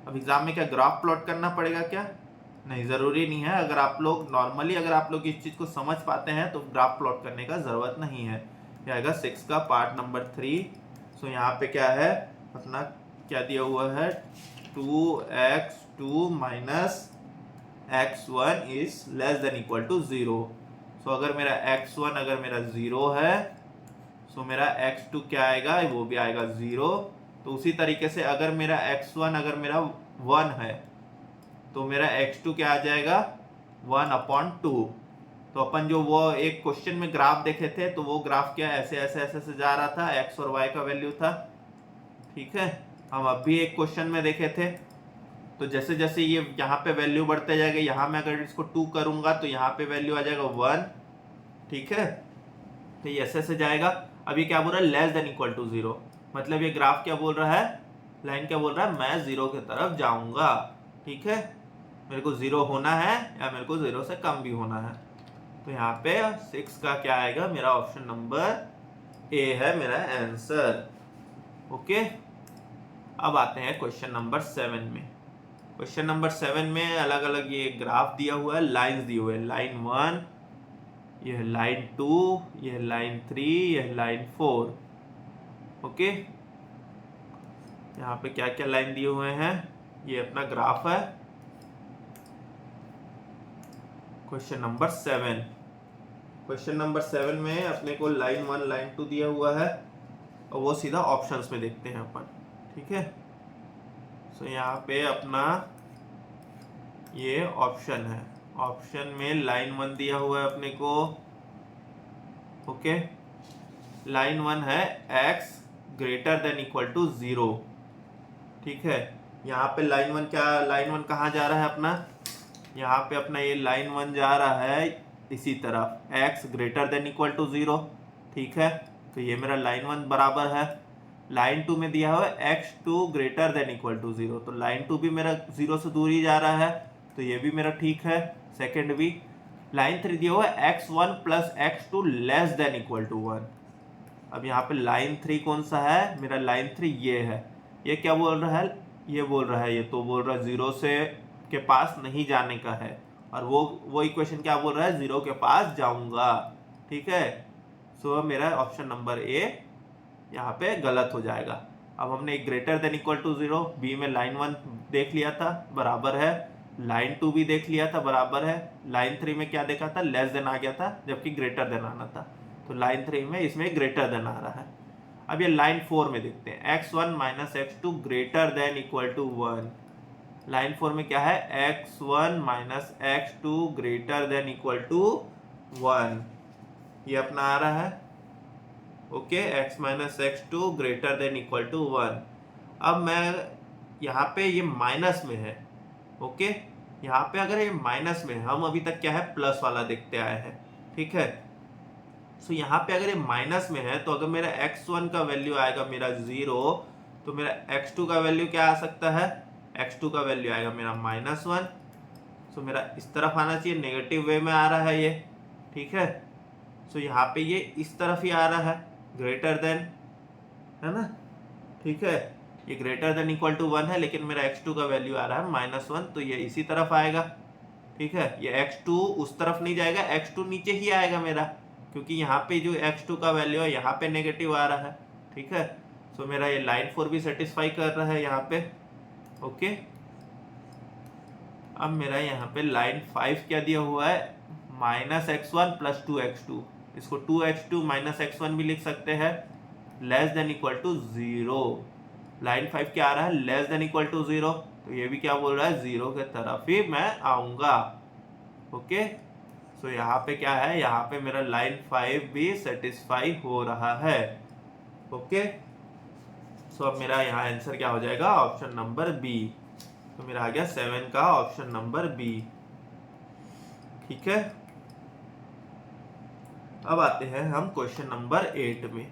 अब एग्जाम में क्या ग्राफ प्लॉट करना पड़ेगा क्या, नहीं, जरूरी नहीं है। अगर आप लोग नॉर्मली अगर आप लोग इस चीज को समझ पाते हैं तो ग्राफ प्लॉट करने का जरूरत नहीं है। ये आएगा 6 का पार्ट नंबर 3। सो यहाँ पे क्या है, अपना क्या दिया हुआ है, 2x2 minus x1 is less than equal to 0। So अगर मेरा x1 अगर मेरा 0 है, सो मेरा x2 क्या आएगा, वो भी आएगा 0। तो उसी तरीके से अगर मेरा x1 अगर मेरा 1 है तो मेरा x2 क्या आ जाएगा, 1/2। तो अपन जो वो एक क्वेश्चन में ग्राफ देखे थे तो वो ग्राफ क्या ऐसे ऐसे ऐसे से जा रहा था, x और y का वैल्यू था, ठीक है। हम अब भी एक क्वेश्चन में देखे थे, तो जैसे जैसे ये यहाँ पे वैल्यू बढ़ते जाएगा, यहाँ में अगर इसको 2 करूंगा तो यहाँ पे वैल्यू आ जाएगा 1, ठीक है। तो ये ऐसे ऐसे जाएगा। अब ये क्या बोल रहा है, लेस देन इक्वल टू 0, मतलब ये ग्राफ क्या बोल रहा है, लाइन क्या बोल रहा है, मैं 0 की तरफ जाऊंगा। ठीक है, मेरे को 0 होना है या मेरे को 0 से कम भी होना है। तो यहाँ पे 6 का क्या आएगा, मेरा ऑप्शन नंबर ए है मेरा आंसर। ओके, अब आते हैं क्वेश्चन नंबर 7 में। क्वेश्चन नंबर 7 में अलग अलग ये ग्राफ दिया हुआ है, लाइंस दिए हुए हैं, लाइन 1, यह लाइन 2, यह लाइन 3, यह लाइन 4। ओके, यहाँ पे क्या क्या लाइन दिए हुए हैं, ये अपना ग्राफ है। क्वेश्चन नंबर 7, क्वेश्चन नंबर 7 में अपने को लाइन 1 लाइन 2 दिया हुआ है और वो सीधा ऑप्शंस में देखते हैं अपन। ठीक है, सो यहाँ पे अपना ये ऑप्शन है, ऑप्शन में लाइन 1 दिया हुआ है अपने को। ओके, लाइन 1 है x greater than equal to 0। ठीक है, यहाँ पे लाइन 1 क्या, लाइन 1 कहाँ जा रहा है अपना, यहाँ पे अपना ये लाइन 1 जा रहा है इसी तरफ, x greater than equal to 0। ठीक है, तो ये मेरा लाइन 1 बराबर है। लाइन 2 में दिया हुआ है x2 greater than equal to 0, तो लाइन 2 भी मेरा 0 से दूर ही जा रहा है, तो ये भी मेरा ठीक है, सेकंड भी। लाइन 3 दिया हुआ है x1 plus x2 less than equal to 1। अब यहाँ पे लाइन 3 कौन सा है, मेरा लाइन 3 ये है। ये क्या बोल रहा है, ये बोल रहा है, ये तो बोल रहा है 0 से के पास नहीं जाने का है, और वो इक्वेशन क्या बोल रहा है, 0 के पास जाऊंगा। ठीक है, सो मेरा ऑप्शन नंबर ए यहाँ पे गलत हो जाएगा। अब हमने एक greater than equal to 0, B में लाइन 1 देख लिया था बराबर है, लाइन 2 भी देख लिया था बराबर है, लाइन 3 में क्या देखा था, लेस देन आ गया था जबकि ग्रेटर देन आना था, तो लाइन 3 में इसमें ग्रेटर देन आ रहा है। अब ये लाइन 4 में देखते हैं, x1 minus x2 greater than equal to 1। Line 4 में क्या है, x1 minus x2 greater than equal to 1, ये अपना आ रहा है। Okay, x minus x2 greater than equal to 1। अब मैं यहाँ पे ये माइनस में है। ओके, यहाँ पे अगर ये माइनस में है, हम अभी तक क्या है प्लस वाला देखते आए हैं। ठीक है, सो यहाँ पे अगर ये माइनस में है तो अगर मेरा x1 का वैल्यू आएगा मेरा 0, तो मेरा x2 का वैल्यू क्या आ सकता है, x2 का वैल्यू आएगा मेरा -1। सो मेरा इस तरफ आना चाहिए, नेगेटिव वे में आ रहा है ये। ठीक है, सो यहाँ पे ये इस तरफ ही आ रहा है, ग्रेटर देन, है ना। ठीक है, ये ग्रेटर देन इक्वल टू 1 है, लेकिन मेरा x2 का वैल्यू आ रहा है -1, तो ये इसी तरफ आएगा। ठीक है, ये x2 उस तरफ नहीं जाएगा, x2 नीचे ही आएगा मेरा, क्योंकि यहाँ पे जो x2 का वैल्यू है यहाँ पे नेगेटिव आ रहा है। ठीक है, सो मेरा ये लाइन 4 भी सेटिस्फाई कर रहा है यहाँ पे। ओके, अब मेरा यहाँ पे लाइन 5 क्या दिया हुआ है, -x1 प्लस 2x2, इसको 2x2 माइनस x1 भी लिख सकते हैं, less than equal to 0। Line 5 क्या आ रहा है, लेस देन इक्वल टू 0, तो ये भी क्या बोल रहा है, 0 के तरफ ही मैं आऊंगा। ओके, सो यहाँ पे क्या है, यहाँ पे मेरा लाइन 5 भी सेटिस्फाई हो रहा है। ओके, सो अब मेरा यहाँ आंसर क्या हो जाएगा, ऑप्शन नंबर बी। तो मेरा आ गया 7 का ऑप्शन नंबर बी। ठीक है, अब आते हैं हम क्वेश्चन नंबर 8 में।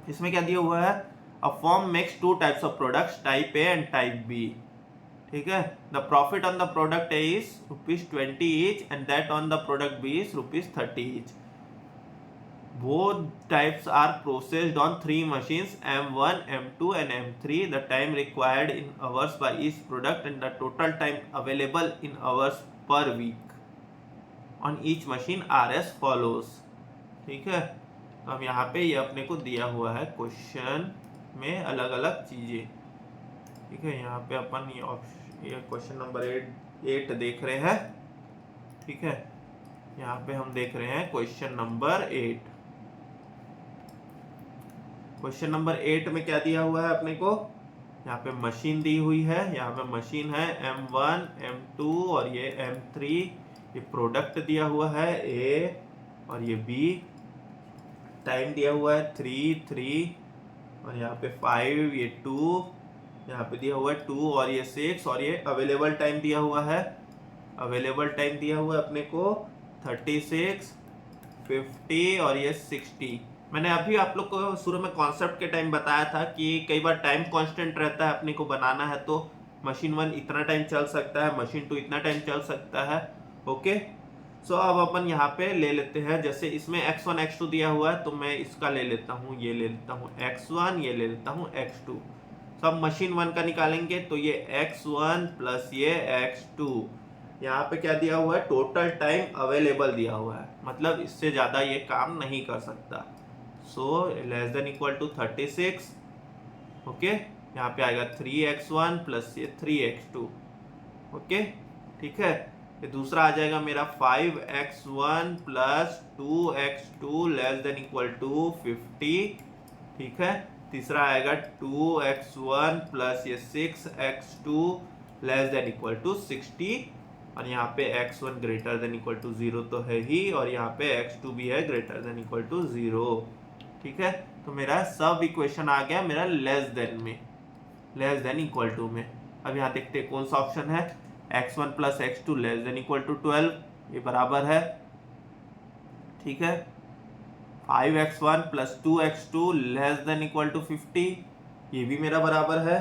इसमें क्या दिया हुआ है, a firm makes 2 types of products, type A and type B. ठीक है, the profit on the product A is ₹20 each and that on the product B is ₹30 each. Both types are processed on 3 machines, M1, M2 and M3. The time required in hours by each product and the total time available in hours per week on each machine are as follows. ठीक है, तो हम यहाँ पे ये अपने को दिया हुआ है क्वेश्चन में अलग अलग चीज़ें। ठीक है, यहाँ पे अपन ये क्वेश्चन नंबर 8 देख रहे हैं। ठीक है, यहाँ पे हम देख रहे हैं क्वेश्चन नंबर 8। क्वेश्चन नंबर 8 में क्या दिया हुआ है अपने को, यहाँ पे मशीन दी हुई है, यहाँ पे मशीन है M1, M2 और ये M3। ये प्रोडक्ट दिया हुआ है A और ये B। टाइम दिया हुआ है 3 और यहाँ पे 5, ये 2, यहाँ पे दिया हुआ है 2 और ये 6, और ये अवेलेबल टाइम दिया हुआ है। अवेलेबल टाइम दिया हुआ है अपने को 36, 50 और ये 60। मैंने अभी आप लोग को शुरू में कॉन्सेप्ट के टाइम बताया था कि कई बार टाइम कांस्टेंट रहता है, अपने को बनाना है तो मशीन 1 इतना टाइम चल सकता है, मशीन 2 इतना टाइम चल सकता है। ओके, सो अब अपन यहाँ पे ले लेते हैं, जैसे इसमें x1 x2 दिया हुआ है तो मैं इसका ले लेता हूँ, ये ले लेता हूँ x1, ये ले लेता हूँ x2। सब मशीन 1 का निकालेंगे तो ये x1 प्लस ये x2, यहाँ पे क्या दिया हुआ है, टोटल टाइम अवेलेबल दिया हुआ है, मतलब इससे ज़्यादा ये काम नहीं कर सकता। So less than equal to 36। Okay, यहाँ पे आएगा 3x1 प्लस ये 3x2। ओके, ठीक है। ये दूसरा आ जाएगा मेरा 5x1 plus 2x2 less than equal to 50। ठीक है, तीसरा आएगा 2x1 प्लस ये 6x2 less than equal to 60, और यहाँ पे x1 greater than equal to 0 तो है ही, और यहाँ पे x2 भी है ग्रेटर देन इक्वल टू 0। ठीक है, तो मेरा सब इक्वेशन आ गया मेरा लेस देन में, लेस देन इक्वल टू में। अब यहाँ देखते हैं कौन सा ऑप्शन है, x1 plus x2 less than equal to 12, ये बराबर है। ठीक है, 5x1 plus 2x2 less than equal to 50, ये भी मेरा बराबर है।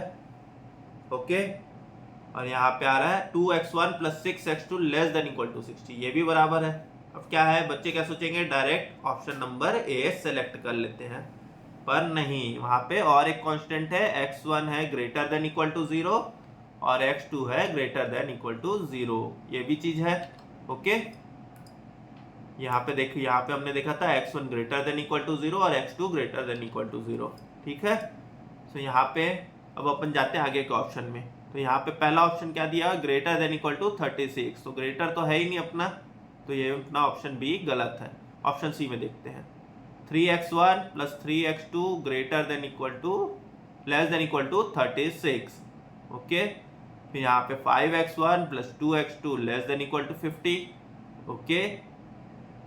ओके, और यहाँ पे आ रहा है 2x1 plus 6x2 less than equal to 60, ये भी बराबर है। अब क्या है, बच्चे क्या सोचेंगे, direct option number A select कर लेते हैं, पर नहीं, वहां पे और एक कांस्टेंट है, x1 है ग्रेटर देन इक्वल टू 0 और x2 है ग्रेटर देन इक्वल टू 0, ये भी चीज है। ओके, यहाँ पे देखिए, यहाँ पे हमने देखा था x1 greater than equal to 0 और x2 greater than equal to 0। ठीक है, तो यहाँ पे अब अपन जाते हैं आगे के ऑप्शन में। तो यहाँ पे पहला ऑप्शन क्या दिया, ग्रेटर देन इक्वल टू 36, तो ग्रेटर तो है ही नहीं अपना, तो ये अपना ऑप्शन बी गलत है। ऑप्शन सी में देखते हैं, 3x1 plus 3x2 greater than equal to less than equal to 36। Okay, फिर यहाँ पे 5x1 plus 2x2 less than equal to 50। Okay,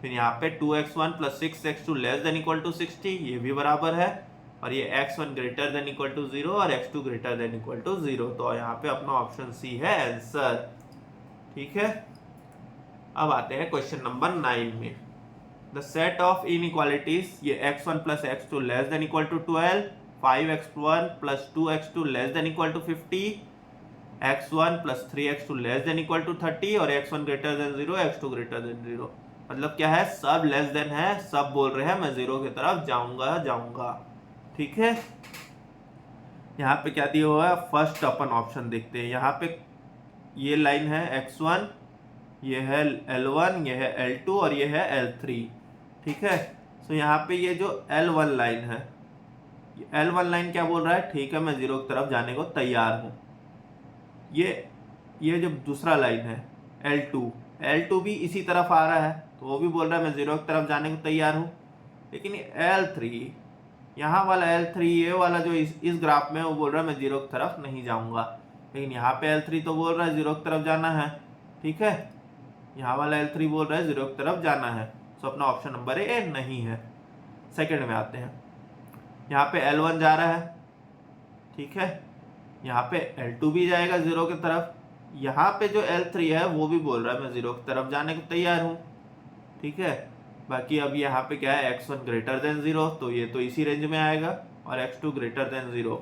फिर यहाँ पे 2x1 plus 6x2 less than equal to 60, ये भी बराबर है, और ये x1 greater than equal to 0 और x2 greater than equal to 0, तो यहाँ पे अपना ऑप्शन सी है आंसर। ठीक है, अब आते हैं क्वेश्चन नंबर 9 में। द सेट ऑफ इनइक्वालिटीज, ये x1 plus x2 less than equal to 12, 5x1 plus 2x2 less than equal to 50, x1 plus 3x2 less than equal to 30, और x1 greater than 0, x2 greater than 0। मतलब क्या है, सब less than है, सब बोल रहे हैं मैं 0 की तरफ जाऊंगा। ठीक है, यहाँ पे क्या दिया हुआ है, फर्स्ट अपन ऑप्शन देखते हैं। यहाँ पे ये लाइन है x1, ये है L1, ये है L2 और ये है L3। ठीक है, तो यहाँ पे ये जो L1 लाइन है, L1 लाइन क्या बोल रहा है, ठीक है मैं 0 की तरफ जाने को तैयार हूँ। ये जो दूसरा लाइन है L2 भी इसी तरफ आ रहा है, तो वो भी बोल रहा है मैं 0 की तरफ जाने को तैयार हूँ। लेकिन L3, यहाँ वाला L3, ये वाला जो इस ग्राफ में, वो बोल रहा है मैं 0 की तरफ नहीं जाऊँगा। लेकिन यहाँ पे L3 तो बोल रहा है 0 की तरफ जाना है। ठीक है, यहाँ वाला L3 बोल रहा है 0 की तरफ जाना है, तो अपना ऑप्शन नंबर ए नहीं है। सेकंड में आते हैं, यहाँ पे L1 जा रहा है, ठीक है, यहाँ पे L2 भी जाएगा 0 की तरफ, यहाँ पे जो L3 है वो भी बोल रहा है मैं 0 की तरफ जाने को तैयार हूँ। ठीक है, बाकी अब यहाँ पे क्या है, x1 ग्रेटर देन 0, तो ये तो इसी रेंज में आएगा, और x2 ग्रेटर देन 0।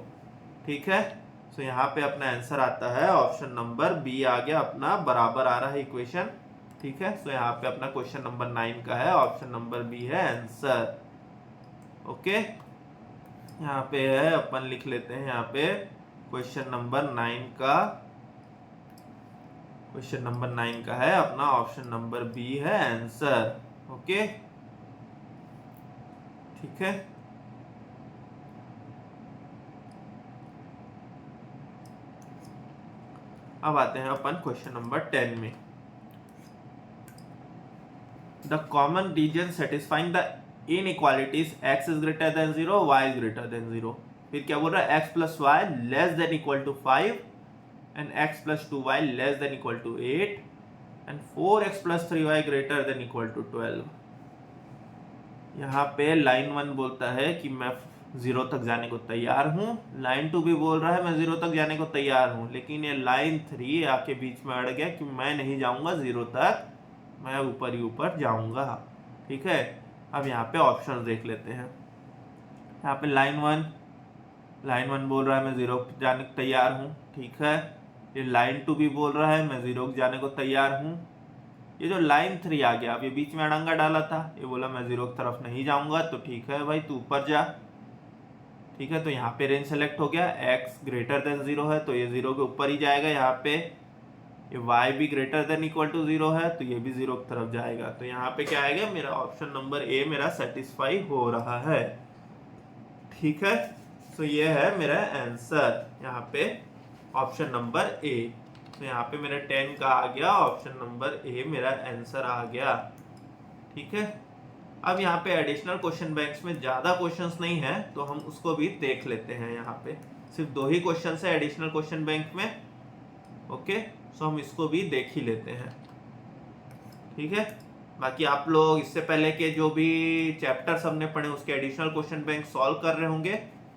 ठीक है, तो यहाँ पे अपना आंसर आता है ऑप्शन नंबर बी आ गया अपना, बराबर आ रहा है इक्वेशन। ठीक है, तो यहाँ पे अपना क्वेश्चन नंबर 9 का है, ऑप्शन नंबर बी है आंसर। ओके, यहाँ पे है, अपन लिख लेते हैं यहाँ पे क्वेश्चन नंबर 9 का है अपना ऑप्शन नंबर बी है आंसर। ओके, ठीक है, अब आते हैं अपन क्वेश्चन नंबर 10 में। The common region satisfying the inequalities x is greater than 0, y is greater than 0। फिर क्या बोल रहा है, x plus y less than equal to 5 and x plus 2y less than equal to 8 and 4x plus 3y greater than equal to 12। यहाँ पे line 1 बोलता है कि मैं 0 तक जाने को तैयार हूँ, लाइन 2 भी बोल रहा है मैं 0 तक जाने को तैयार हूँ, लेकिन ये लाइन 3 आके बीच में अड़ गया कि मैं नहीं जाऊँगा 0 तक, मैं ऊपर ही ऊपर जाऊँगा। ठीक है, अब यहाँ पे ऑप्शन देख लेते हैं। यहाँ पे लाइन वन बोल रहा है मैं 0 जाने को तैयार हूँ, ठीक है। ये लाइन 2 भी बोल रहा है मैं 0 जाने को तैयार हूँ। ये जो लाइन 3 आ गया, अब ये बीच में अड़ंगा डाला था, ये बोला मैं 0 की तरफ नहीं जाऊंगा, तो ठीक है भाई तू ऊपर जा, ठीक है। तो यहाँ पे रेंज सेलेक्ट हो गया, x ग्रेटर देन 0 है तो ये 0 के ऊपर ही जाएगा। यहाँ पे ये y भी ग्रेटर देन इक्वल टू 0 है तो ये भी 0 की तरफ जाएगा। तो यहाँ पे क्या आएगा, मेरा ऑप्शन नंबर ए मेरा सेटिस्फाई हो रहा है, ठीक है। तो ये है मेरा आंसर यहाँ पे ऑप्शन नंबर ए। तो यहाँ पे मेरा 10 का आ गया, ऑप्शन नंबर ए मेरा आंसर आ गया, ठीक है। अब यहाँ पे एडिशनल क्वेश्चन बैंक्स में ज़्यादा क्वेश्चंस नहीं है तो हम उसको भी देख लेते हैं। यहाँ पे सिर्फ 2 ही क्वेश्चन है एडिशनल क्वेश्चन बैंक में, ओके। सो हम इसको भी देख ही लेते हैं, ठीक है। बाकी आप लोग इससे पहले के जो भी चैप्टर्स हमने पढ़े उसके एडिशनल क्वेश्चन बैंक सॉल्व कर रहे होंगे,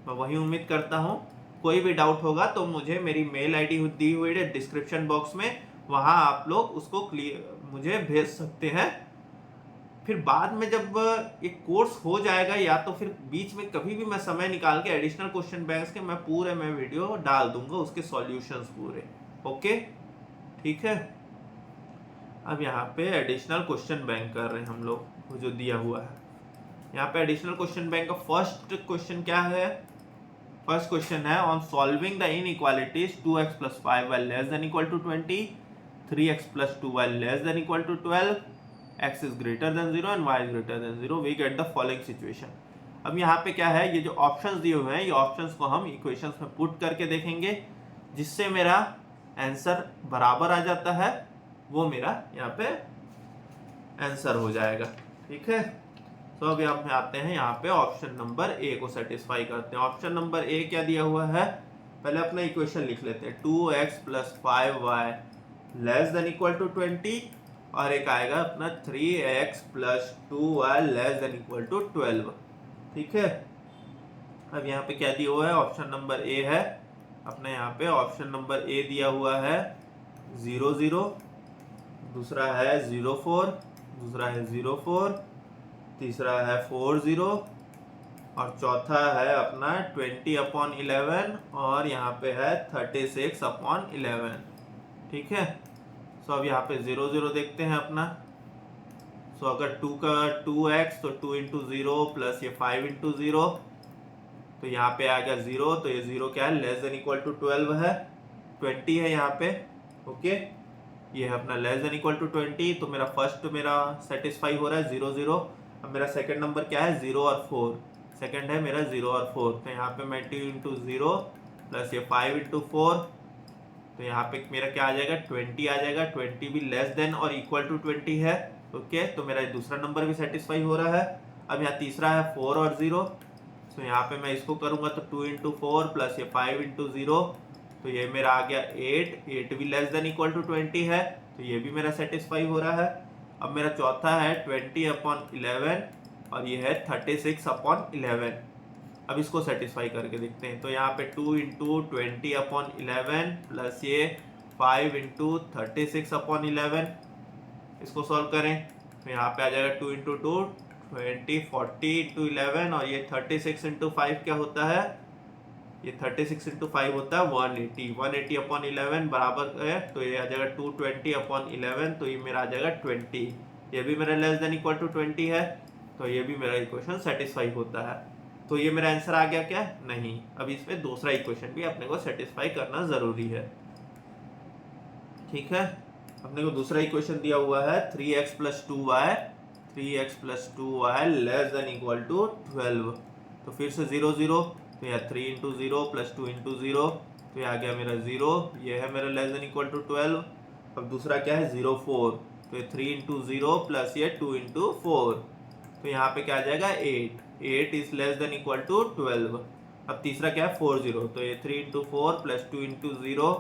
मैं वही उम्मीद करता हूँ। कोई भी डाउट होगा तो मुझे मेरी मेल आईडी दी हुई है डिस्क्रिप्शन बॉक्स में, वहाँ आप लोग उसको मुझे भेज सकते हैं। फिर बाद में जब ये कोर्स हो जाएगा या तो फिर बीच में कभी भी मैं समय निकाल के एडिशनल क्वेश्चन बैंक्स के मैं वीडियो डाल दूंगा, उसके सॉल्यूशंस पूरे, ओके, ठीक है। अब यहाँ पे एडिशनल क्वेश्चन बैंक कर रहे हैं हम लोग, वो जो दिया हुआ है। यहाँ पे एडिशनल क्वेश्चन बैंक का फर्स्ट क्वेश्चन क्या है, फर्स्ट क्वेश्चन है on solving the inequalities 2x + 5y less than equal to 20, 3x + 2y less than equal to 12, x is greater than 0 and y is greater than 0, we get the following situation. अब यहाँ पे क्या है, ये जो options दिए हुए हैं ये ऑप्शंस को हम इक्वेशंस में पुट करके देखेंगे, जिससे मेरा आंसर बराबर आ जाता है, वो मेरा यहाँ पे आंसर हो जाएगा, ठीक है। तो अभी हम आते हैं यहाँ पे ऑप्शन नंबर ए को सेटिस्फाई करते हैं। ऑप्शन नंबर ए क्या दिया हुआ है, पहले अपना इक्वेशन लिख लेते हैं। 2x + 5y less than equal to 20 और एक आएगा अपना 3x + 2y less than equal to 12, ठीक है। अब यहाँ पे क्या दिया हुआ है, ऑप्शन नंबर ए है अपने, यहाँ पे ऑप्शन नंबर ए दिया हुआ है 0 0, दूसरा है 0 4, दूसरा है 0 4, तीसरा है 4 0 और चौथा है अपना 20/11 और यहाँ पे है 36/11, ठीक है। सो अब यहाँ पे 0 0 देखते हैं अपना। सो अगर 2 का 2x तो 2 × 0 प्लस ये 5 × 0, तो यहाँ पे आ गया 0, तो ये 0 क्या है, लेस देन इक्वल टू 12 है, 20 है यहाँ पे, ओके। ये है अपना लेस देन इक्वल टू 20, तो मेरा फर्स्ट मेरा सेटिस्फाई हो रहा है 0 0। अब मेरा सेकंड नंबर क्या है, 0 और 4, सेकंड है मेरा 0 और 4, तो यहाँ पे मैं 2 × 0 प्लस ये 5 × 4, तो यहाँ पे मेरा क्या आ जाएगा, 20 आ जाएगा। 20 भी लेस देन और इक्वल टू 20 है, ओके। तो मेरा दूसरा नंबर भी सेटिस्फाई हो रहा है। अब यहाँ तीसरा है 4 और 0, तो यहाँ पे मैं इसको करूँगा तो 2 × 4 प्लस ये 5 × 0, तो ये मेरा आ गया 8 भी लेस देन इक्वल टू 20 है, तो ये भी मेरा सेटिस्फाई हो रहा है। अब मेरा चौथा है 20/11 और ये है 36/11। अब इसको सेटिस्फाई करके देखते हैं। तो यहाँ पे 2 × 20/11 प्लस ये 5 × 36/11, इसको सॉल्व करें तो यहाँ पे आ जाएगा 2 × 2 20 40 × 11 और ये 36 × 5 क्या होता है, ये 36 × 5 होता है 180, 180/11 बराबर है, तो ये आ जाएगा 220/11, तो ये मेरा आ जाएगा 20, ये भी मेरा लेस देन इक्वल टू 20 है, तो ये भी मेरा इक्वेशन सेटिस्फाई होता है। तो ये मेरा आंसर आ गया क्या, नहीं। अब इसमें दूसरा इक्वेशन भी अपने को सेटिस्फाई करना जरूरी है, ठीक है। अपने को दूसरा इक्वेशन दिया हुआ है 3x + 2y less than equal to 12, तो फिर से 0 0, तो यह 3 × 0 प्लस 2 × 0, तो ये आ गया मेरा 0, ये है मेरा लेस देन इक्वल टू 12। अब दूसरा क्या है 0 4, तो ये 3 × 0 प्लस ये 2 × 4, तो यहाँ पे क्या आ जाएगा 8 is less than equal to 12। अब तीसरा क्या है 4 0, तो ये 3 × 4 प्लस 2 × 0,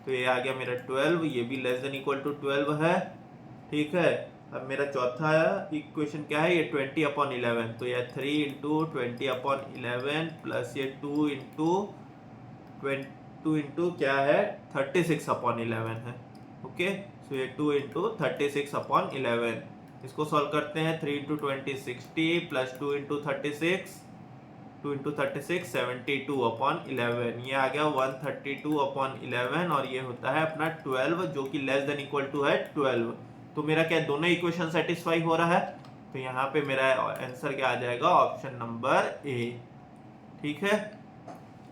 तो ये आ गया मेरा 12, ये भी लेस देन इक्वल टू 12 है, ठीक है। अब मेरा चौथा इक्वेशन क्या है, ये 20/11, तो ये 3 × 20/11 प्लस ये 2 × क्या है 36/11 है, ओके। सो ये 2 × 36/11, इसको सॉल्व करते हैं। 3 × 20 60 प्लस 2 × 36, 2 इंटू 36 72/11, ये आ गया 132/11 और ये होता है अपना 12 जो कि लेस देन इक्वल टू है 12। तो मेरा क्या दोनों इक्वेशन सेटिस्फाई हो रहा है, तो यहाँ पे मेरा आंसर क्या आ जाएगा, ऑप्शन नंबर ए। ठीक है,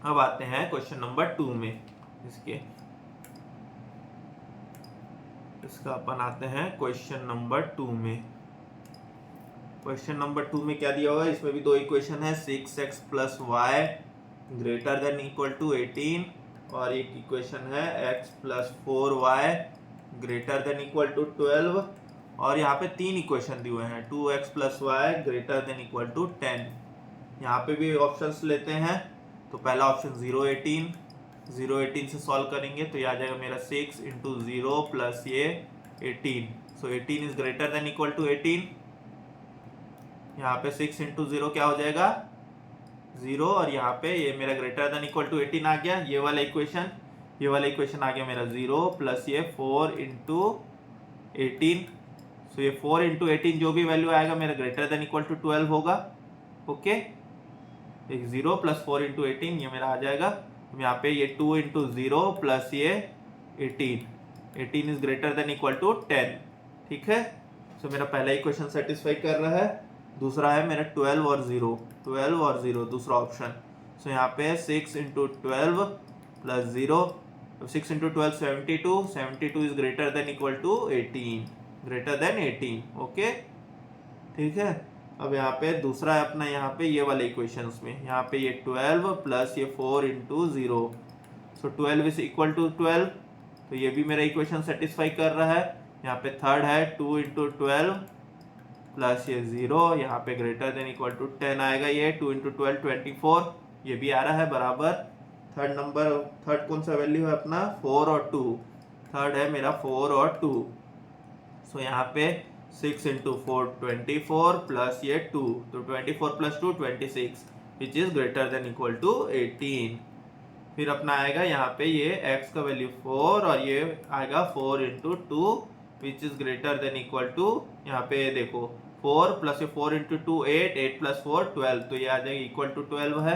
अब आते हैं क्वेश्चन नंबर 2 में। इसका अपन आते हैं क्वेश्चन नंबर 2 में। क्वेश्चन नंबर 2 में क्या दिया हुआ है, इसमें भी दो इक्वेशन है, 6x + y greater than equal to 18 और एक इक्वेशन है x + 4y greater than equal to 12 और यहाँ पे तीन इक्वेशन दिए हुए हैं, 2x + y greater than equal to 10। यहाँ पे भी ऑप्शंस लेते हैं, तो पहला ऑप्शन 0 18 से सॉल्व करेंगे तो ये आ जाएगा मेरा 6 इंटू 0 प्लस ये 18, so 18 is greater than equal to 18। यहाँ पे 6 इंटू 0 क्या हो जाएगा 0 और यहाँ पे ये मेरा ग्रेटर देन इक्वल टू 18 आ गया। ये वाला इक्वेशन आ गया मेरा 0 प्लस ये 4 इंटू 18, सो ये 4 इंटू 18 जो भी वैल्यू आएगा मेरा ग्रेटर देन इक्वल टू 12 होगा। ओके, एक 0 प्लस 4 इंटू 18 ये मेरा आ जाएगा। यहाँ पे ये 2 इंटू 0 प्लस ये 18 is greater than equal to 10। ठीक है, सो मेरा पहला इक्वेशन सेटिस्फाई कर रहा है। दूसरा है मेरा 12 और 0 दूसरा ऑप्शन। सो यहाँ पे 6 into 12 plus 0, 6 into 12 72 is greater than equal to 18। Okay, ठीक है। अब यहाँ पे दूसरा है अपना, यहाँ पे ये वाले इक्वेशंस में यहाँ पे ये 12 प्लस ये 4 into 0, so 12 is equal to 12, तो ये भी मेरा इक्वेशन सेटिस्फाई कर रहा है। यहाँ पे थर्ड है 2 इंटू 12 प्लस ये 0, यहाँ पे ग्रेटर देन इक्वल टू 10 आएगा। ये 2 इंटू 12 24, ये भी आ रहा है बराबर। थर्ड कौन सा वैल्यू है अपना 4 और 2, थर्ड है मेरा 4 और 2, सो यहाँ पे 6 इंटू 4 24 प्लस ये 2, तो 24 plus 2 26 which is greater than equal to 18। फिर अपना आएगा यहाँ पे ये x का वैल्यू 4 और ये आएगा 4 into 2 which is greater than equal to, यहाँ पे देखो 4 प्लस ये 4 इंटू 2 8 प्लस 4 12, तो ये आ जाएगा इक्वल टू 12 है।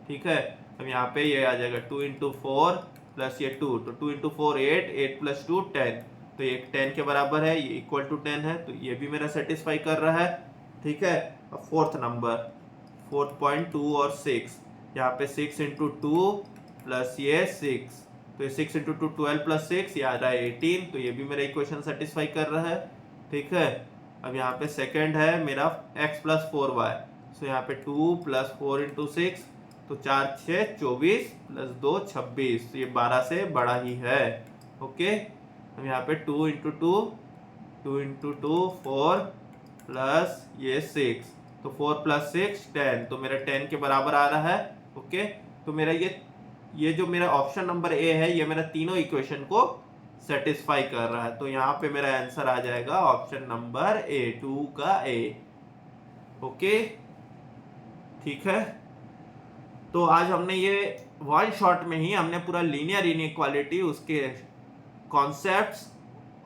ठीक है, अब यहाँ पे ये आ जाएगा 2 इंटू 4 प्लस ये 2, तो 2 इंटू 4 8 प्लस 2 10, तो ये 10 के बराबर है, ये इक्वल टू 10 है, तो ये भी मेरा सेटिस्फाई कर रहा है। ठीक है, अब फोर्थ नंबर 4.2 और 6, यहाँ पे 6 इंटू 2 प्लस ये 6, तो ये 6 इंटू 2 12 प्लस 6 ये आ रहा है 18, तो ये भी मेरा इक्वेशन सेटिस्फाई कर रहा है। ठीक है, अब यहाँ पे सेकंड है मेरा x + 4y, सो यहाँ पे 2 प्लस 4 इंटू 6, तो 4 6 24 प्लस 2 26, तो ये 12 से बड़ा ही है। ओके, अब यहाँ पे 2 इंटू 2 4 प्लस ये 6, तो 4 प्लस 6 10, तो मेरा 10 के बराबर आ रहा है। ओके, तो मेरा ये जो मेरा ऑप्शन नंबर ए है ये मेरा तीनों इक्वेशन को सेटिस्फाई कर रहा है, तो यहाँ पे मेरा आंसर आ जाएगा ऑप्शन नंबर ए, 2 का ए। ओके, ठीक है, तो आज हमने ये वन शॉट में ही हमने पूरा लीनियर इनइक्वालिटी, उसके कॉन्सेप्ट्स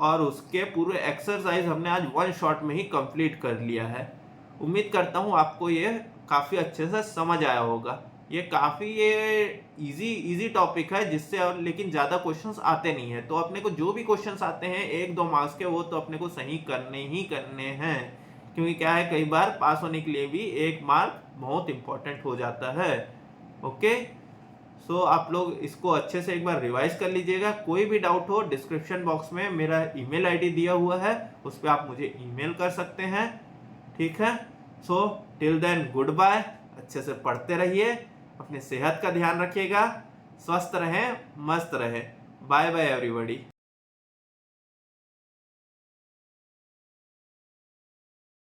और उसके पूरे एक्सरसाइज हमने आज वन शॉट में ही कंप्लीट कर लिया है। उम्मीद करता हूँ आपको ये काफ़ी अच्छे से समझ आया होगा। ये काफ़ी इजी टॉपिक है जिससे, और लेकिन ज़्यादा क्वेश्चंस आते नहीं हैं, तो अपने को जो भी क्वेश्चंस आते हैं 1-2 मार्क्स के, वो तो अपने को सही करने हैं, क्योंकि क्या है कई बार पास होने के लिए भी 1 मार्क बहुत इंपॉर्टेंट हो जाता है। ओके, सो आप लोग इसको अच्छे से एक बार रिवाइज कर लीजिएगा। कोई भी डाउट हो डिस्क्रिप्शन बॉक्स में मेरा ईमेल आईडी दिया हुआ है, उस पर आप मुझे ईमेल कर सकते हैं। ठीक है, so till then good bye, अच्छे से पढ़ते रहिए, अपने सेहत का ध्यान रखिएगा, स्वस्थ रहें, मस्त रहें। Bye bye everybody.